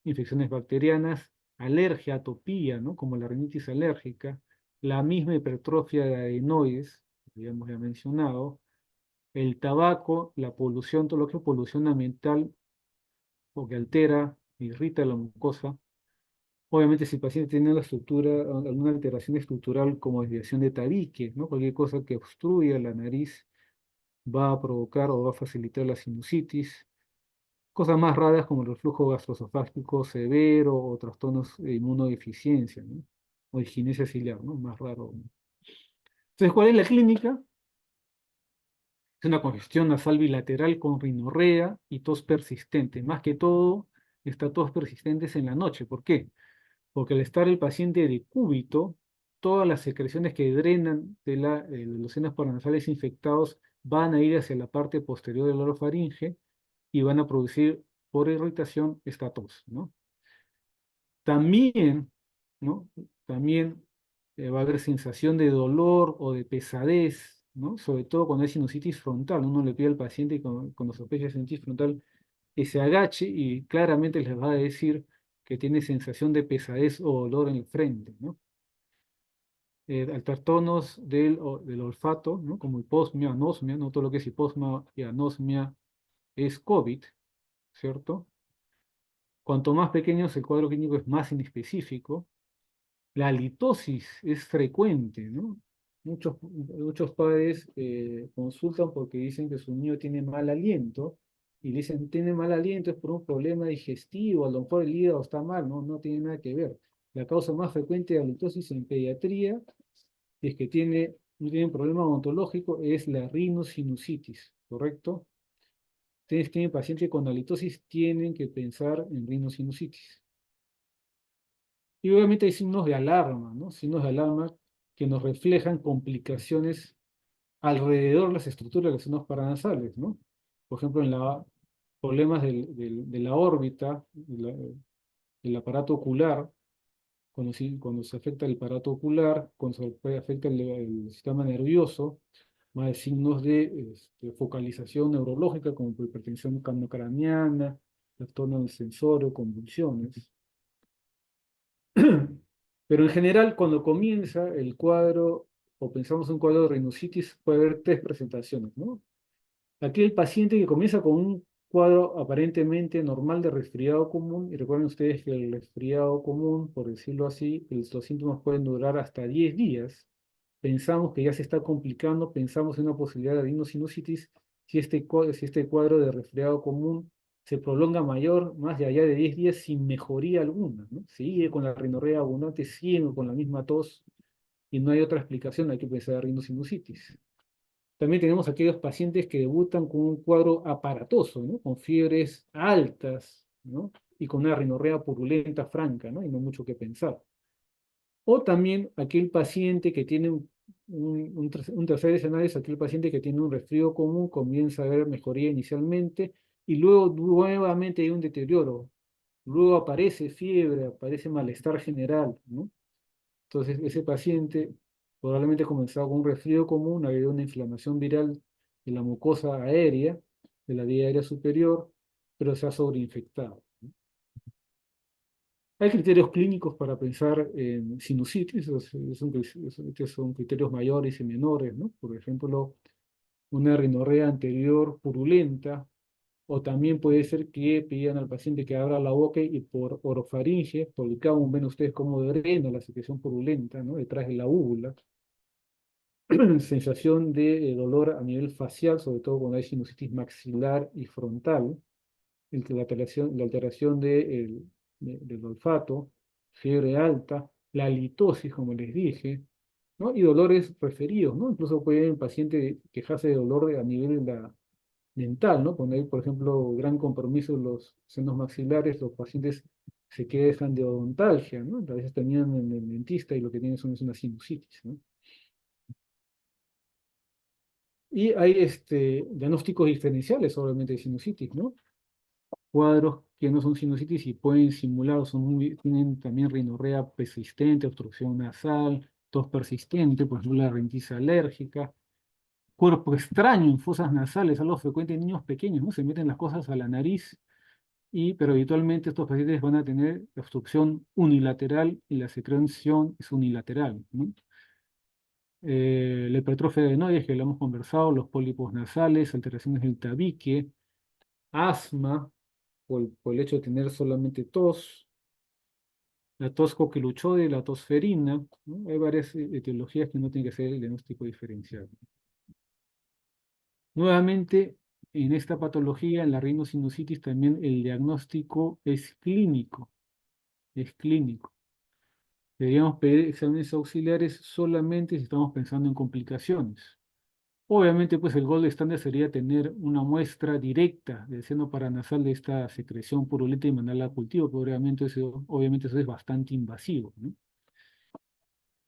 Infecciones bacterianas, alergia, atopía, ¿no? Como la rinitis alérgica, la misma hipertrofia de adenoides, que ya hemos mencionado, el tabaco, la polución, todo lo que es polución ambiental, o que altera, irrita la mucosa. Obviamente, si el paciente tiene alguna alteración estructural como desviación de tabique, ¿no? Cualquier cosa que obstruya la nariz va a provocar o va a facilitar la sinusitis. Cosas más raras como el reflujo gastroesofágico severo o trastornos de inmunodeficiencia, ¿no? O disquinesia ciliar, ¿no? Más raro. Entonces, ¿cuál es la clínica? Es una congestión nasal bilateral con rinorrea y tos persistente. Más que todo, esta tos persistente es en la noche. ¿Por qué? Porque al estar el paciente de cúbito, todas las secreciones que drenan de los senos paranasales infectados van a ir hacia la parte posterior del orofaringe y van a producir por irritación esta tos, ¿no? También, ¿no? También va a haber sensación de dolor o de pesadez, ¿no? Sobre todo cuando hay sinusitis frontal. Uno le pide al paciente cuando sospecha de sinusitis frontal que se agache y claramente les va a decir que tiene sensación de pesadez o dolor en el frente, ¿no? Trastornos del olfato, ¿no? Como hiposmia, anosmia, no todo lo que es hiposmia y anosmia es COVID, ¿cierto? Cuanto más pequeño es el cuadro clínico, es más inespecífico. La halitosis es frecuente, ¿no? Muchos padres consultan porque dicen que su niño tiene mal aliento y le dicen, tiene mal aliento, es por un problema digestivo, a lo mejor el hígado está mal, ¿no? No tiene nada que ver. La causa más frecuente de halitosis en pediatría, si es que no tiene un problema odontológico, es la rinosinusitis, ¿correcto? Ustedes tienen pacientes con halitosis, tienen que pensar en rinosinusitis. Y obviamente hay signos de alarma, ¿no? Signos de alarma que nos reflejan complicaciones alrededor de las estructuras de los senos paranasales, ¿no? por ejemplo, en problemas de la órbita, del aparato ocular, cuando se afecta el aparato ocular, cuando se afecta el sistema nervioso, más de signos de focalización neurológica, como hipertensión craneana, trastorno del sensorio, convulsiones. Pero en general, cuando comienza el cuadro, o pensamos en un cuadro de rinoceronte, puede haber tres presentaciones, ¿no? Aquí el paciente que comienza con un cuadro aparentemente normal de resfriado común, y recuerden ustedes que el resfriado común, por decirlo así, los síntomas pueden durar hasta 10 días. Pensamos que ya se está complicando, pensamos en una posibilidad de rhinosinusitis si este cuadro de resfriado común se prolonga más de allá de 10 días sin mejoría alguna, ¿no? Sigue con la rinorrea abundante, sigue con la misma tos, y no hay otra explicación, hay que pensar en rhinosinusitis. También tenemos aquellos pacientes que debutan con un cuadro aparatoso, ¿no? Con fiebres altas, ¿no? Y con una rinorrea purulenta franca, ¿no? Y no mucho que pensar. O también aquel paciente que tiene un tercer escenario es aquel paciente que tiene un resfrío común, comienza a ver mejoría inicialmente y luego nuevamente hay un deterioro. Luego aparece fiebre, aparece malestar general, ¿no? Entonces, ese paciente probablemente comenzó con un resfrío común, ha habido una inflamación viral de la mucosa aérea, de la vía aérea superior, pero se ha sobreinfectado. Hay criterios clínicos para pensar en sinusitis, estos son criterios mayores y menores, ¿no? Por ejemplo, una rinorrea anterior purulenta, o también puede ser que pidan al paciente que abra la boca y por orofaringe, por el cabo, ven ustedes cómo drena la secreción purulenta, ¿no? Detrás de la úvula. Sensación de dolor a nivel facial, sobre todo cuando hay sinusitis maxilar y frontal, la alteración del olfato, fiebre alta, la halitosis, como les dije, ¿no? Y dolores referidos, ¿no? Incluso puede un paciente quejarse de dolor a nivel dental, ¿no? Cuando hay, por ejemplo, gran compromiso en los senos maxilares, los pacientes se quejan de odontalgia, ¿no? A veces tenían en el dentista y lo que tienen es una sinusitis, ¿no? Y hay diagnósticos diferenciales, obviamente, de sinusitis, ¿no? Cuadros que no son sinusitis y pueden simular, tienen también rinorrea persistente, obstrucción nasal, tos persistente, por ejemplo, la rinitis alérgica, cuerpo extraño en fosas nasales, algo frecuente en niños pequeños, ¿no? Se meten las cosas a la nariz, pero habitualmente estos pacientes van a tener obstrucción unilateral y la secreción es unilateral, ¿no? La hipertrofia adenoides, que lo hemos conversado, los pólipos nasales, alteraciones del tabique, asma, por el hecho de tener solamente tos, la tos coquiluchoide, la tos ferina, ¿no? Hay varias etiologías que no tienen que ser el diagnóstico diferencial. Nuevamente, en esta patología, en la rinosinusitis, también el diagnóstico es clínico, es clínico. Deberíamos pedir exámenes auxiliares solamente si estamos pensando en complicaciones. Obviamente, pues el gold estándar sería tener una muestra directa del seno paranasal de esta secreción purulenta y mandarla a cultivo, pero obviamente eso es bastante invasivo, ¿no?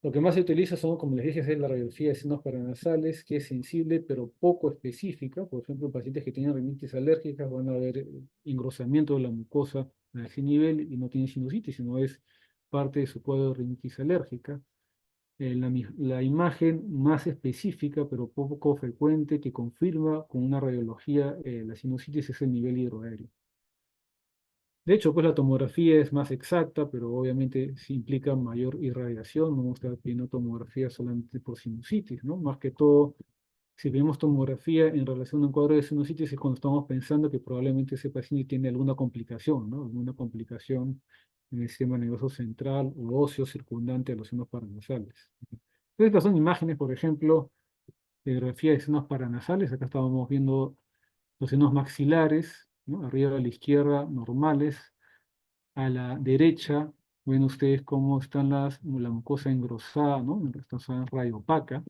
Lo que más se utiliza son, como les dije, es la radiografía de senos paranasales, que es sensible pero poco específica. Por ejemplo, pacientes que tienen rinitis alérgicas van a ver engrosamiento de la mucosa a ese nivel y no tienen sinusitis, sino es parte de su cuadro de rinitis alérgica. La imagen más específica, pero poco frecuente, que confirma con una radiología la sinusitis es el nivel hidroaéreo. De hecho, pues la tomografía es más exacta, pero obviamente sí implica mayor irradiación. No vamos a estar pidiendo tomografía solamente por sinusitis, ¿no? Más que todo, si vemos tomografía en relación a un cuadro de sinusitis es cuando estamos pensando que probablemente ese paciente tiene alguna complicación, ¿no? Alguna complicación en el sistema nervioso central o óseo circundante a los senos paranasales. Entonces, estas son imágenes, por ejemplo, de radiografía de senos paranasales. Acá estábamos viendo los senos maxilares, ¿no? Arriba a la izquierda, normales. A la derecha, ven ustedes cómo están la mucosa engrosada, ¿no? Esta zona radiopaca,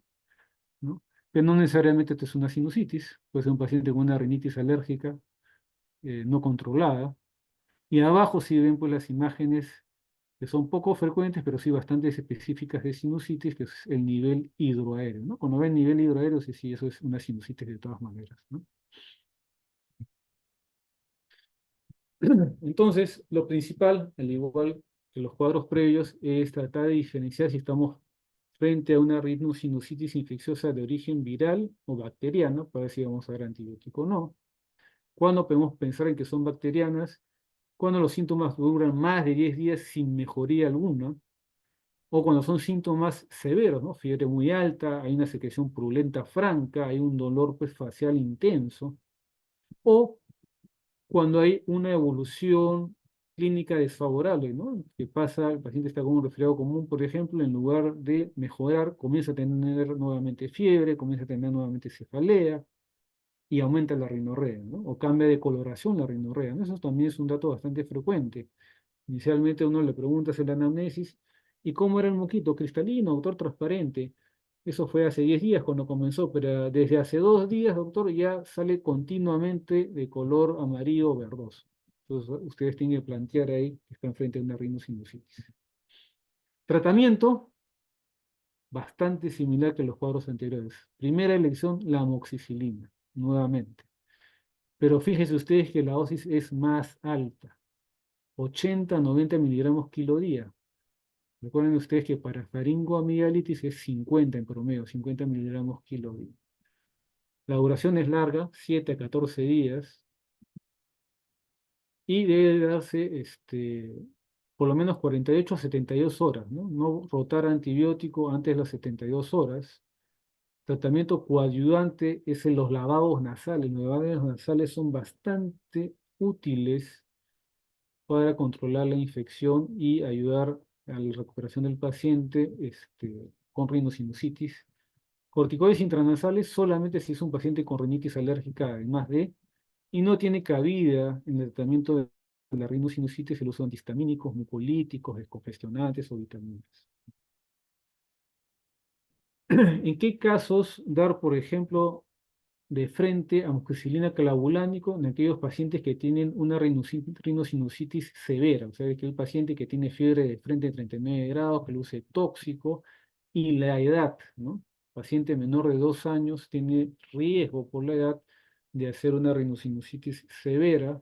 ¿no? Pero no necesariamente esto es una sinusitis, puede ser un paciente con una rinitis alérgica no controlada. Y abajo sí ven pues las imágenes que son poco frecuentes, pero sí bastante específicas de sinusitis, que es el nivel hidroaéreo, ¿no? Cuando ven nivel hidroaéreo, sí, sí, eso es una sinusitis de todas maneras, ¿no? Entonces, lo principal, al igual que los cuadros previos, es tratar de diferenciar si estamos frente a una rhinosinusitis infecciosa de origen viral o bacteriano, para ver si vamos a dar antibiótico o no. Cuándo podemos pensar en que son bacterianas, cuando los síntomas duran más de 10 días sin mejoría alguna, o cuando son síntomas severos, ¿no? Fiebre muy alta, hay una secreción purulenta franca, hay un dolor pues, facial intenso, o cuando hay una evolución clínica desfavorable, ¿no? Que pasa, el paciente está con un resfriado común, por ejemplo, en lugar de mejorar, comienza a tener nuevamente fiebre, comienza a tener nuevamente cefalea y aumenta la rinorrea, ¿no? O cambia de coloración la rinorrea, ¿no? Eso también es un dato bastante frecuente. Inicialmente uno le pregunta en la anamnesis, ¿y cómo era el moquito? ¿Cristalino, doctor, transparente? Eso fue hace 10 días cuando comenzó, pero desde hace 2 días, doctor, ya sale continuamente de color amarillo o verdoso. Entonces, ustedes tienen que plantear ahí que están frente a una rinosinusitis. Tratamiento, bastante similar que los cuadros anteriores. Primera elección, la amoxicilina, nuevamente. Pero fíjense ustedes que la dosis es más alta, 80 90 miligramos kilo día. Recuerden ustedes que para faringoamigdalitis es 50 en promedio, 50 miligramos kilo día. La duración es larga, 7 a 14 días, y debe darse por lo menos 48 a 72 horas, ¿no? No rotar antibiótico antes de las 72 horas. Tratamiento coadyuvante es en los lavados nasales. Los lavados nasales son bastante útiles para controlar la infección y ayudar a la recuperación del paciente con rinosinusitis. Corticoides intranasales solamente si es un paciente con rinitis alérgica, además de, y no tiene cabida en el tratamiento de la rinosinusitis el uso de antihistamínicos, mucolíticos, descongestionantes o vitaminas. ¿En qué casos dar, por ejemplo, de frente amoxicilina clavulánico en aquellos pacientes que tienen una rinosinusitis severa? O sea, aquel paciente que tiene fiebre de frente de 39 grados, que luce tóxico, y la edad, ¿no? Paciente menor de 2 años tiene riesgo por la edad de hacer una rinosinusitis severa.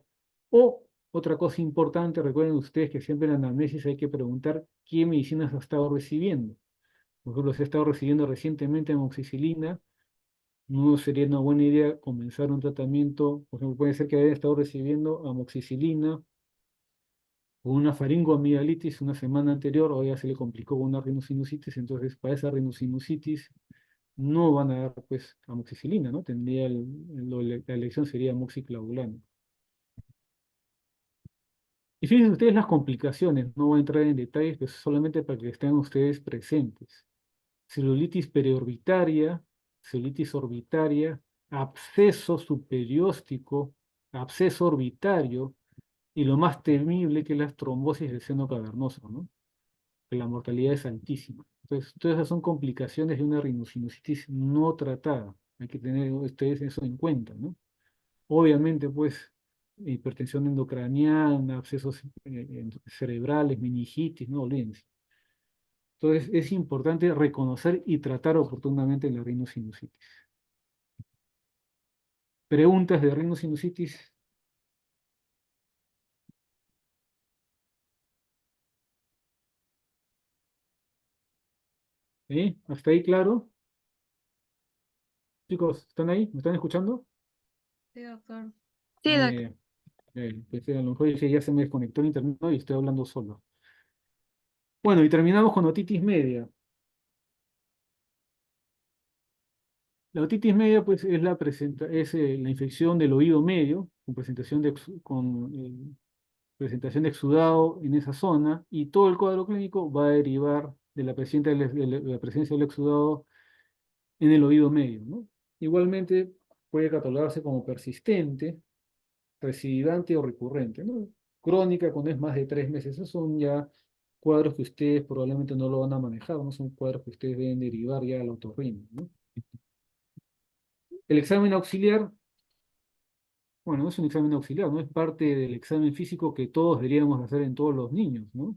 O otra cosa importante, recuerden ustedes que siempre en la anamnesis hay que preguntar qué medicinas ha estado recibiendo. Por ejemplo, si ha estado recibiendo recientemente amoxicilina, no sería una buena idea comenzar un tratamiento. Por ejemplo, puede ser que haya estado recibiendo amoxicilina o una faringoamigdalitis una semana anterior, o ya se le complicó una rinosinusitis, entonces para esa rinosinusitis no van a dar pues amoxicilina, ¿no? Tendría la elección sería amoxiclavulano. Y fíjense ustedes las complicaciones, no voy a entrar en detalles, pero solamente para que estén ustedes presentes. Celulitis periorbitaria, celulitis orbitaria, absceso superióstico, absceso orbitario, y lo más temible que es la trombosis del seno cavernoso, ¿no? Que la mortalidad es altísima. Entonces, todas esas son complicaciones de una rinosinusitis no tratada. Hay que tener ustedes eso en cuenta, ¿no? Obviamente, pues, hipertensión endocraniana, abscesos cerebrales, meningitis, no olvídense. Entonces, es importante reconocer y tratar oportunamente la rinosinusitis. Preguntas de rinosinusitis. ¿Sí? ¿Hasta ahí claro? Chicos, ¿están ahí? ¿Me están escuchando? Sí, doctor. Ah, Sí, ya, doctor. ya. Pensé, a lo mejor dije, ya se me desconectó el internet y estoy hablando solo. Bueno, y terminamos con otitis media. La otitis media, pues, es la infección del oído medio, con presentación de exudado en esa zona, y todo el cuadro clínico va a derivar de la presencia del exudado en el oído medio, ¿no? Igualmente, puede catalogarse como persistente, recidivante o recurrente, ¿no? Crónica, cuando es más de 3 meses. Esos son ya cuadros que ustedes probablemente no lo van a manejar, no son cuadros que ustedes deben derivar ya al otorrino, ¿no? El examen auxiliar, bueno, no es un examen auxiliar, no es parte del examen físico que todos deberíamos hacer en todos los niños, ¿no?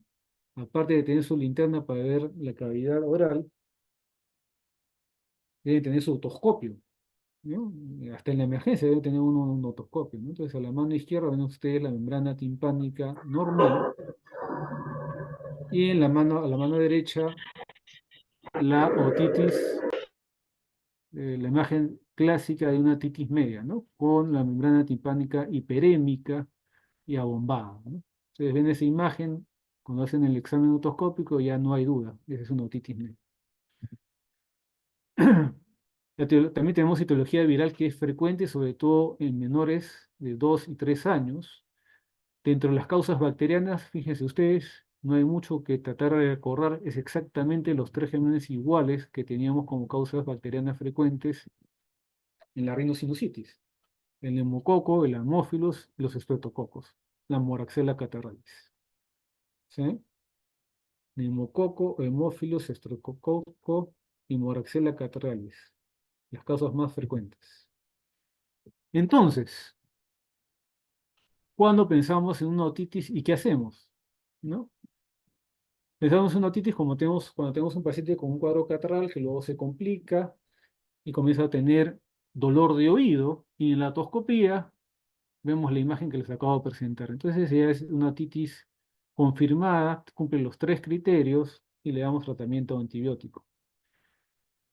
Aparte de tener su linterna para ver la cavidad oral, deben tener su otoscopio. ¿no? Hasta en la emergencia debe tener uno un otoscopio, ¿no? Entonces a la mano izquierda ven ustedes la membrana timpánica normal y en a la mano derecha la otitis, la imagen clásica de una otitis media, ¿no? Con la membrana timpánica hiperémica y abombada, ¿no? Ustedes ven esa imagen, cuando hacen el examen otoscópico ya no hay duda, esa es una otitis media. También tenemos etiología viral que es frecuente, sobre todo en menores de 2 y 3 años. Dentro de las causas bacterianas, fíjense ustedes, no hay mucho que tratar de recordar, es exactamente los 3 gérmenes iguales que teníamos como causas bacterianas frecuentes en la rhinosinusitis: el neumococo, el Haemophilus y los estreptococos, la Moraxella catarrhalis. ¿Sí? Neumococo, Haemophilus, estreptococo y Moraxella catarrhalis, las causas más frecuentes. Entonces, cuando pensamos en una otitis, ¿y qué hacemos? ¿No? Pensamos en una otitis cuando tenemos un paciente con un cuadro catarral que luego se complica y comienza a tener dolor de oído, y en la otoscopía vemos la imagen que les acabo de presentar. Entonces ya es una otitis confirmada, cumple los 3 criterios y le damos tratamiento antibiótico.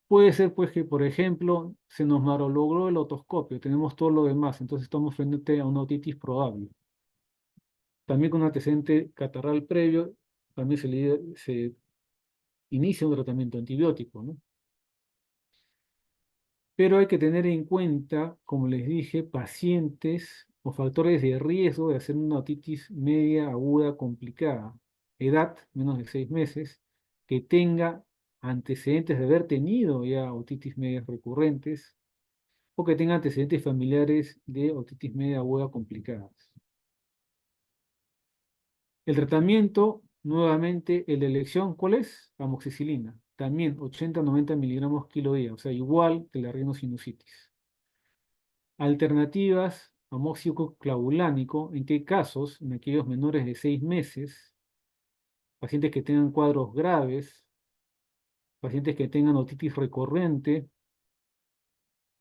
Puede ser pues que, por ejemplo, se nos malogró el otoscopio, tenemos todo lo demás, entonces estamos frente a una otitis probable. También con un antecedente catarral previo, también se inicia un tratamiento antibiótico, ¿no? Pero hay que tener en cuenta, como les dije, pacientes o factores de riesgo de hacer una otitis media aguda complicada. Edad, menos de 6 meses, que tenga antecedentes de haber tenido ya otitis medias recurrentes o que tenga antecedentes familiares de otitis media aguda complicadas. El tratamiento, nuevamente, el de elección, ¿cuál es? Amoxicilina. También 80-90 miligramos kilo día, o sea, igual que la rhinosinusitis. Alternativas, amóxico clavulánico. ¿En qué casos? En aquellos menores de 6 meses, pacientes que tengan cuadros graves, pacientes que tengan otitis recurrente,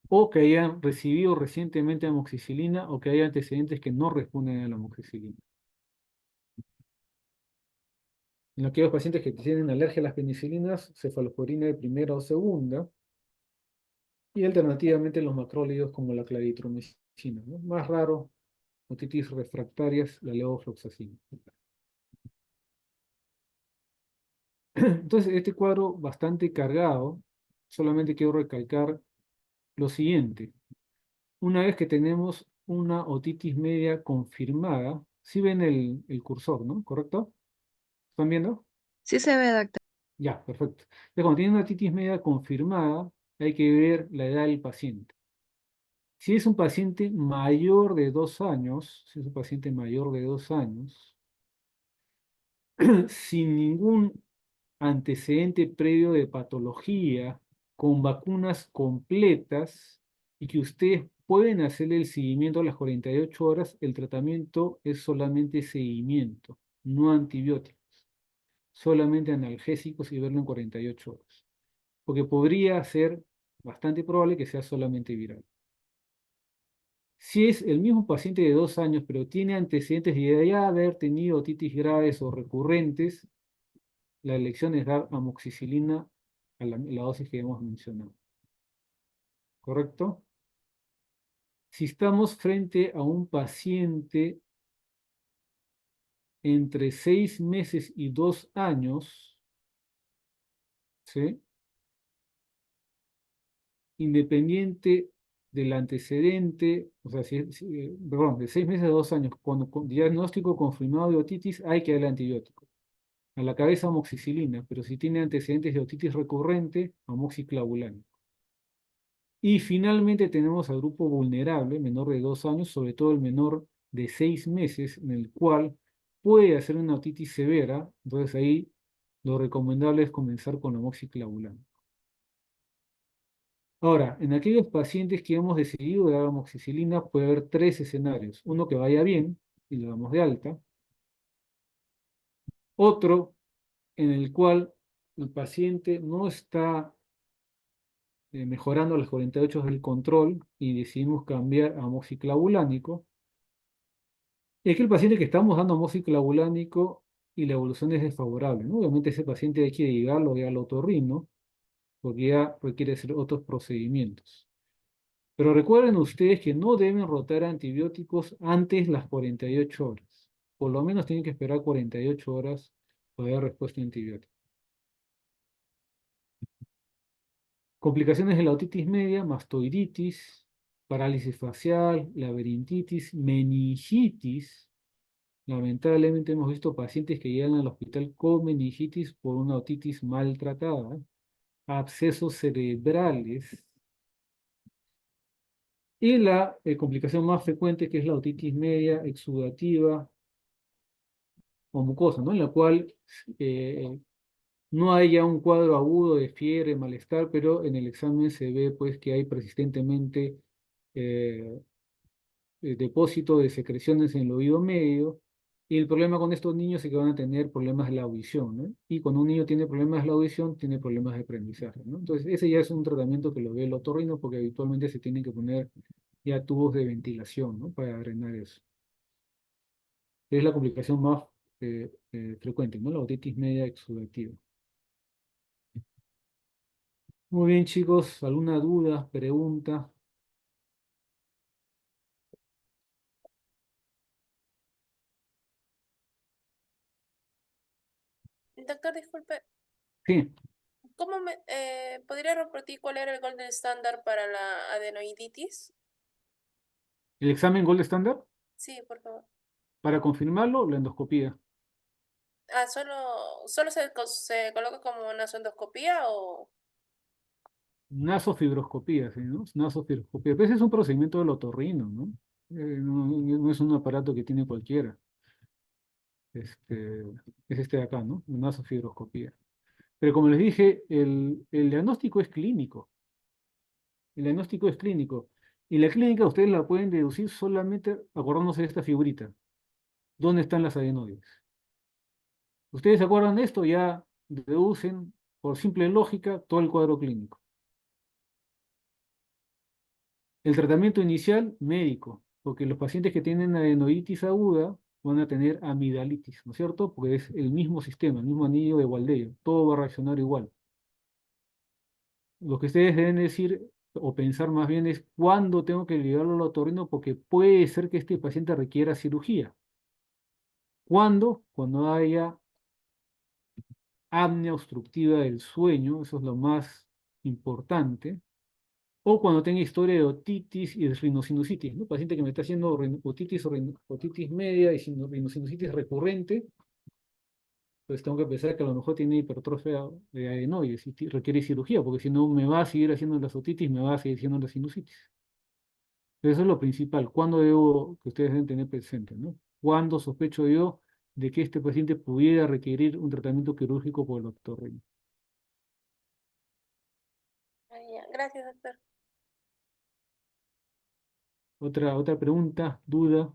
o que hayan recibido recientemente amoxicilina o que haya antecedentes que no responden a la amoxicilina. En aquellos pacientes que tienen alergia a las penicilinas, cefalosporina de primera o segunda, y alternativamente los macrólidos como la claritromicina, ¿no? Más raro, otitis refractarias, la levofloxacina. Entonces, este cuadro bastante cargado, solamente quiero recalcar lo siguiente. Una vez que tenemos una otitis media confirmada, si ven el cursor, ¿no? ¿Correcto? ¿Están viendo? Sí se ve, doctor. Ya, perfecto. Entonces, cuando tiene una otitis media confirmada, hay que ver la edad del paciente. Si es un paciente mayor de 2 años, si es un paciente mayor de 2 años, sin ningún antecedente previo de patología, con vacunas completas y que ustedes pueden hacerle el seguimiento a las 48 horas, el tratamiento es solamente seguimiento, no antibióticos, solamente analgésicos y verlo en 48 horas, porque podría ser bastante probable que sea solamente viral. Si es el mismo paciente de 2 años, pero tiene antecedentes de ya haber tenido otitis graves o recurrentes, la elección es dar amoxicilina a la dosis que hemos mencionado. ¿Correcto? Si estamos frente a un paciente entre 6 meses y 2 años, ¿sí? Independiente del antecedente, o sea, perdón, de 6 meses a 2 años, con diagnóstico confirmado de otitis, hay que darle antibiótico. A la cabeza amoxicilina, pero si tiene antecedentes de otitis recurrente, amoxiclavulánico. Y finalmente tenemos al grupo vulnerable, menor de 2 años, sobre todo el menor de 6 meses, en el cual puede hacer una otitis severa. Entonces ahí lo recomendable es comenzar con amoxiclavulánico. Ahora, en aquellos pacientes que hemos decidido dar amoxicilina, puede haber 3 escenarios. Uno que vaya bien y lo damos de alta. Otro en el cual el paciente no está mejorando las 48 horas del control y decidimos cambiar a amoxiclavulánico. Es que el paciente que estamos dando amoxiclavulánico y la evolución es desfavorable, ¿no? Obviamente ese paciente hay que llevarlo ya al otorrino porque ya requiere hacer otros procedimientos. Pero recuerden ustedes que no deben rotar antibióticos antes las 48 horas. Por lo menos tienen que esperar 48 horas para dar respuesta antibiótica. Complicaciones de la otitis media, mastoiditis, parálisis facial, laberintitis, meningitis. Lamentablemente hemos visto pacientes que llegan al hospital con meningitis por una otitis maltratada, abscesos cerebrales, y la complicación más frecuente que es la otitis media exudativa o mucosa, ¿no? En la cual no hay ya un cuadro agudo de fiebre, malestar, pero en el examen se ve pues que hay persistentemente eh, depósito de secreciones en el oído medio, y el problema con estos niños es que van a tener problemas de la audición, ¿no? Y cuando un niño tiene problemas de la audición, tiene problemas de aprendizaje, ¿no? Entonces, ese ya es un tratamiento que lo ve el otorrino porque habitualmente se tienen que poner ya tubos de ventilación, ¿no? Para drenar eso. Es la complicación más frecuente, ¿no? La otitis media exudativa. Muy bien, chicos, ¿alguna duda, pregunta? Doctor, disculpe, Sí, ¿podría repetir cuál era el golden estándar para la adenoiditis? el examen Gold Standard, Sí, por favor. para confirmarlo, la endoscopía. Ah, ¿solo se coloca como nasoendoscopía o...? Nasofibroscopía, ¿sí, no? Nasofibroscopía. Pero ese es un procedimiento del otorrino, ¿no? No es un aparato que tiene cualquiera. Este, es este de acá, ¿no? Nasofibroscopía. Pero como les dije, el diagnóstico es clínico. El diagnóstico es clínico. Y la clínica ustedes la pueden deducir solamente acordándose de esta figurita. ¿Dónde están las adenoides? Ustedes se acuerdan de esto, ya deducen por simple lógica todo el cuadro clínico. El tratamiento inicial, médico, porque los pacientes que tienen adenoiditis aguda van a tener amigdalitis, ¿no es cierto? Porque es el mismo sistema, el mismo anillo de Waldeyer, todo va a reaccionar igual. Lo que ustedes deben decir o pensar más bien es cuándo tengo que llevarlo al otorrino porque puede ser que este paciente requiera cirugía. ¿Cuándo? Cuando haya apnea obstructiva del sueño, eso es lo más importante, o cuando tenga historia de otitis y de rinosinusitis, ¿no? Paciente que me está haciendo otitis o otitis media y rinosinusitis recurrente, pues tengo que pensar que a lo mejor tiene hipertrofia de adenoides y requiere cirugía, porque si no me va a seguir haciendo las otitis, me va a seguir haciendo la sinusitis. Eso es lo principal. ¿Cuándo debo, que ustedes deben tener presente, ¿no? ¿Cuándo sospecho yo de que este paciente pudiera requerir un tratamiento quirúrgico por el otorrino? Ah, ya. Gracias, doctor. Otra pregunta, duda.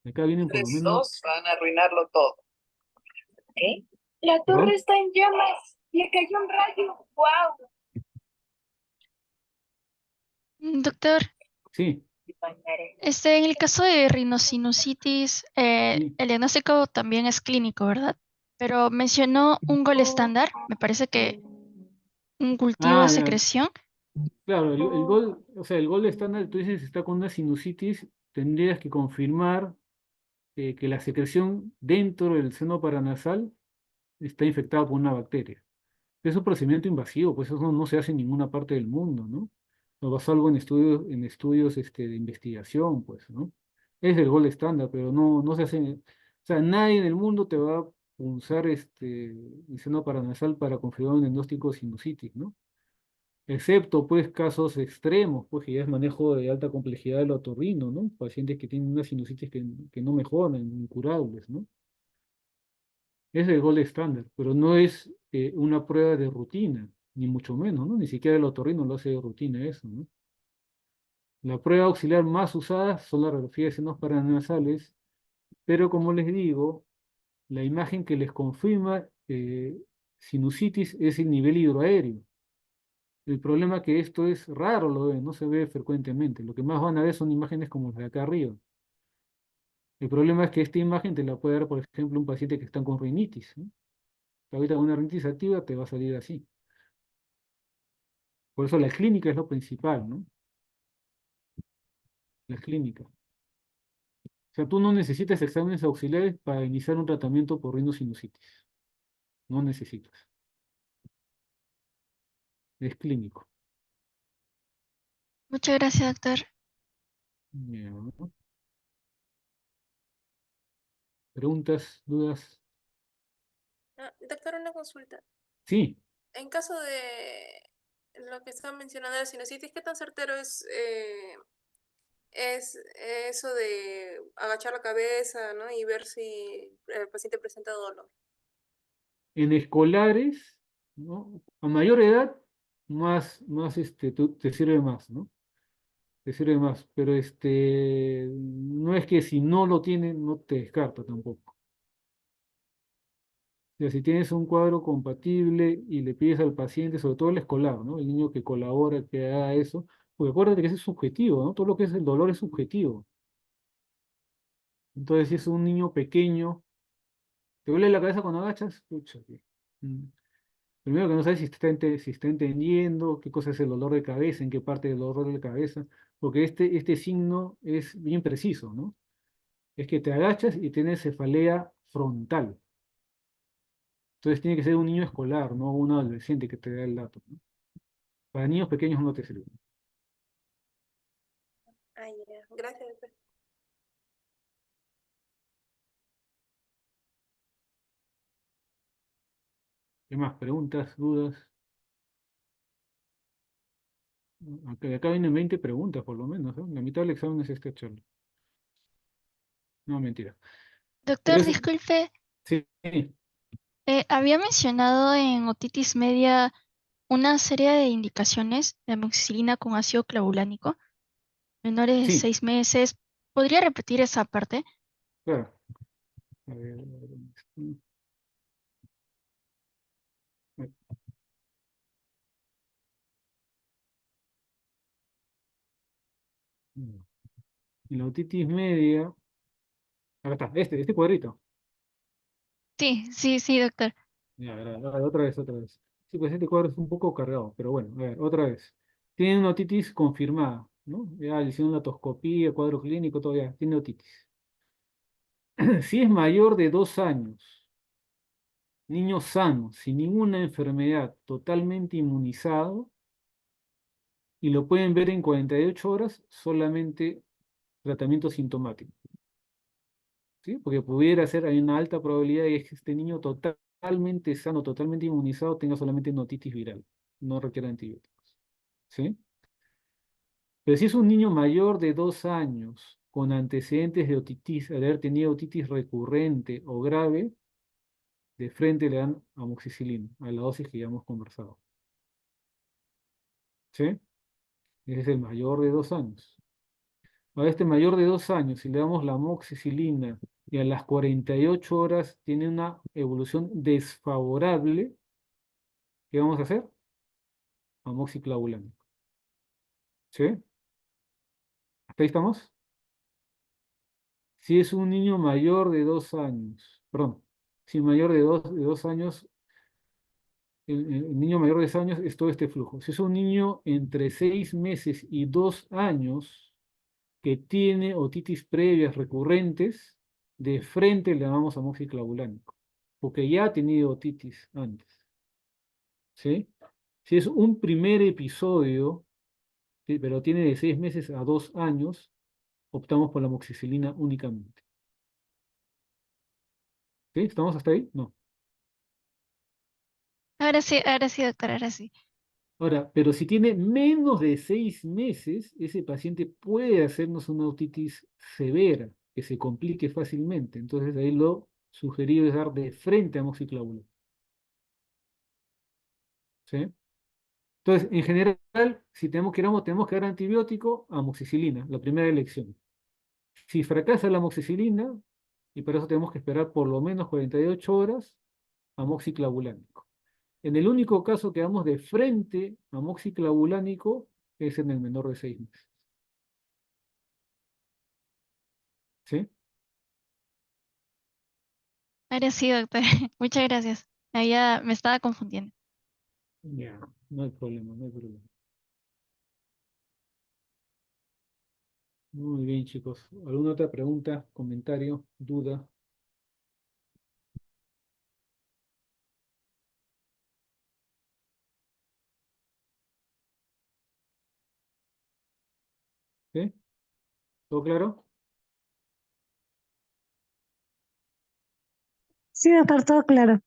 Acá vienen por lo Ustedes menos. dos van a arruinarlo todo. ¿Eh? La ¿Perdón? torre está en llamas. Le cayó un rayo. ¡Wow! Doctor, Sí, en el caso de rinosinusitis, sí. el diagnóstico también es clínico, ¿verdad? Pero mencionó un gol estándar, me parece que un cultivo de Ah, ya. secreción. Claro, el gol, o sea, el gol estándar, tú dices, está con una sinusitis, tendrías que confirmar que la secreción dentro del seno paranasal está infectada por una bacteria. Es un procedimiento invasivo, pues eso no se hace en ninguna parte del mundo, ¿no? Lo vas algo en estudios de investigación, pues, ¿no? Es el gol estándar, pero no se hace, o sea, nadie en el mundo te va a punzar el seno paranasal para confirmar un diagnóstico de sinusitis, ¿no? Excepto, pues, casos extremos, pues, que ya es manejo de alta complejidad del otorrino, ¿no? Pacientes que tienen una sinusitis que no mejoran, incurables, ¿no? Es el gol estándar, pero no es una prueba de rutina, ni mucho menos, ¿no? Ni siquiera el otorrino lo hace de rutina eso, ¿no? La prueba auxiliar más usada son las radiografías de senos paranasales, pero como les digo, la imagen que les confirma sinusitis es el nivel hidroaéreo. El problema es que esto es raro, lo ven, no se ve frecuentemente. Lo que más van a ver son imágenes como las de acá arriba. El problema es que esta imagen te la puede dar, por ejemplo, un paciente que está con rinitis, ¿no? Ahorita con una rinitis activa te va a salir así. Por eso la clínica es lo principal, ¿no? La clínica. O sea, tú no necesitas exámenes auxiliares para iniciar un tratamiento por rinosinusitis. No necesitas. Es clínico. Muchas gracias, doctor. Ya. ¿Preguntas, dudas? Doctor, una consulta. Sí. En caso de lo que estaba mencionando de la sinusitis, ¿qué tan certero es eso de agachar la cabeza, ¿no? Y ver si el paciente presenta dolor? En escolares, ¿no? A mayor edad, te sirve más, ¿no? Te sirve más, pero no es que si no lo tienen, no te descarta tampoco. O sea, si tienes un cuadro compatible y le pides al paciente, sobre todo el escolar, ¿no? El niño que colabora, que haga eso, porque acuérdate que ese es subjetivo, ¿no? Todo lo que es el dolor es subjetivo. Entonces, si es un niño pequeño, ¿te duele la cabeza cuando agachas? Pucha, mm, primero que no sabes si está entendiendo qué cosa es el dolor de cabeza, en qué parte del dolor de cabeza, porque este signo es bien preciso, ¿no? Es que te agachas y tienes cefalea frontal. Entonces tiene que ser un niño escolar, no un adolescente que te dé el dato, ¿no? Para niños pequeños no te sirve. Ay, ya. Gracias, doctor. ¿Qué más? ¿Preguntas, dudas? Acá vienen 20 preguntas por lo menos, ¿no? La mitad del examen es esta charla. No, mentira. Pero Doctor, disculpe, sí, había mencionado en otitis media una serie de indicaciones de amoxicilina con ácido clavulánico, menores de sí, 6 meses. ¿Podría repetir esa parte? claro. A ver, ¿dónde está? En la otitis media, acá está, este cuadrito. Sí, sí, sí, doctor. Ya, a ver, otra vez, otra vez. Sí, pues este cuadro es un poco cargado, pero bueno, a ver, otra vez. Tiene una otitis confirmada, ¿no? Ya le hicieron la toscopía, cuadro clínico, todavía tiene otitis. Si es mayor de 2 años, niño sano, sin ninguna enfermedad, totalmente inmunizado, y lo pueden ver en 48 horas, solamente tratamiento sintomático. ¿Sí? Porque pudiera ser, hay una alta probabilidad de que este niño totalmente sano, totalmente inmunizado, tenga solamente una otitis viral, no requiere antibióticos. ¿Sí? Pero si es un niño mayor de 2 años, con antecedentes de otitis, de haber tenido otitis recurrente o grave, de frente le dan amoxicilina, a la dosis que ya hemos conversado. ¿Sí? Ese es el mayor de 2 años. A este mayor de 2 años, si le damos la amoxicilina y a las 48 horas tiene una evolución desfavorable, ¿qué vamos a hacer? Amoxiclavulánico. ¿Sí? ¿Hasta ahí estamos? Si es un niño mayor de 2 años, perdón, si mayor de dos años, el niño mayor de 2 años es todo este flujo. Si es un niño entre 6 meses y 2 años que tiene otitis previas recurrentes, de frente le llamamos amoxiclavulánico, porque ya ha tenido otitis antes. ¿Sí? Si es un primer episodio, ¿sí? Pero tiene de 6 meses a 2 años, optamos por la amoxicilina únicamente. ¿Sí? ¿Estamos hasta ahí? No. Ahora sí, doctor, ahora sí. Ahora, pero si tiene menos de 6 meses, ese paciente puede hacernos una otitis severa, que se complique fácilmente. Entonces ahí lo sugerido es dar de frente a amoxiclavulánico. ¿Sí? Entonces, en general, si tenemos que dar antibiótico, amoxicilina, la primera elección. Si fracasa la amoxicilina, y para eso tenemos que esperar por lo menos 48 horas, amoxiclavulánico. En el único caso que vamos de frente a amoxiclavulánico es en el menor de 6 meses. ¿Sí? Ahora sí, doctor. Muchas gracias. Ya me estaba confundiendo. Ya, no hay problema, no hay problema. Muy bien, chicos. ¿Alguna otra pregunta, comentario, duda? ¿Sí? ¿Todo claro? Sí, doctor, todo claro.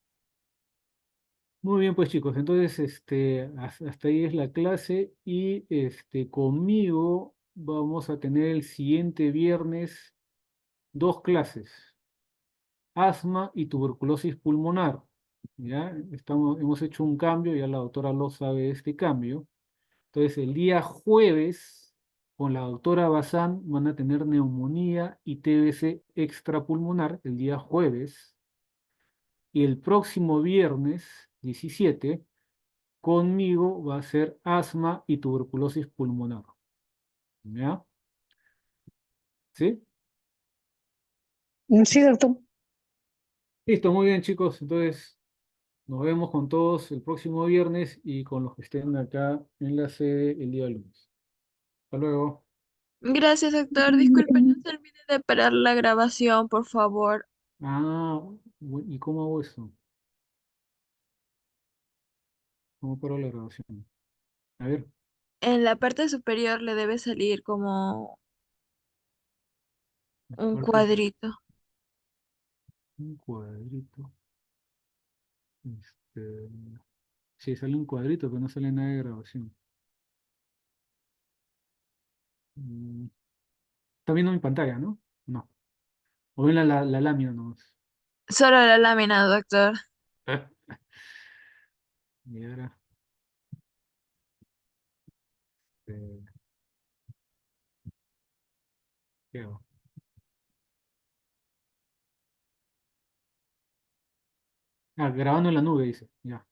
Muy bien, pues chicos, entonces hasta ahí es la clase y conmigo vamos a tener el siguiente viernes 2 clases, asma y tuberculosis pulmonar. ¿Ya? Hemos hecho un cambio, ya la doctora lo sabe de este cambio. Entonces el día jueves con la doctora Bazán van a tener neumonía y TBC extrapulmonar el día jueves y el próximo viernes 17 conmigo va a ser asma y tuberculosis pulmonar. ¿Ya? ¿Sí? Sí, doctor. Listo, muy bien, chicos. Entonces, nos vemos con todos el próximo viernes y con los que estén acá en la sede el día lunes. Hasta luego. Gracias, doctor. Disculpe, no se olvide de parar la grabación, por favor. Ah, ¿y cómo hago eso? ¿Cómo paro la grabación? A ver, En la parte superior le debe salir como un parte, cuadrito. un cuadrito. Este, sí, sale un cuadrito, pero no sale nada de grabación. Mm, Está viendo mi pantalla, ¿no? No. O ven la lámina nomás. Solo la lámina, doctor. Y ahora, eh, ¿qué hago? Ah, grabando en la nube, dice. Ya.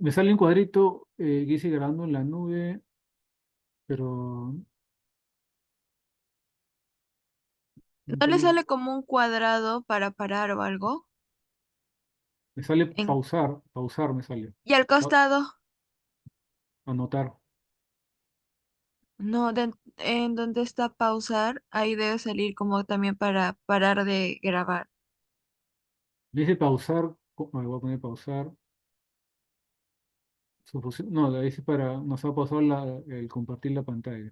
Me sale un cuadrito que dice grabando en la nube, pero no ¿No le tengo. sale como un cuadrado para parar o algo? Me sale En... pausar me sale. Y al Ah, costado, anotar. no, en donde está pausar, ahí debe salir como también para parar de grabar. Dice pausar, me voy a poner pausar. No, la dice para, nos va a pausar el compartir la pantalla.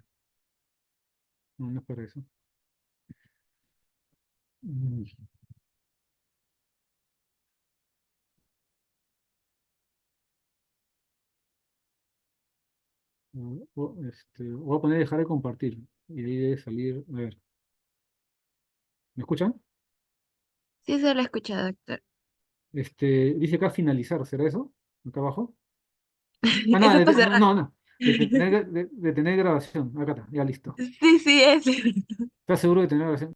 No, no es para eso. Mm, voy a poner dejar de compartir. Y ahí debe salir. A ver, ¿me escuchan? Sí se la escucha, doctor. Dice acá finalizar, ¿será eso? Acá abajo. Ah, no, Eso para no, cerrar. no, no. Detener grabación. Acá está, ya listo. Sí, sí, es. ¿Estás seguro de tener grabación?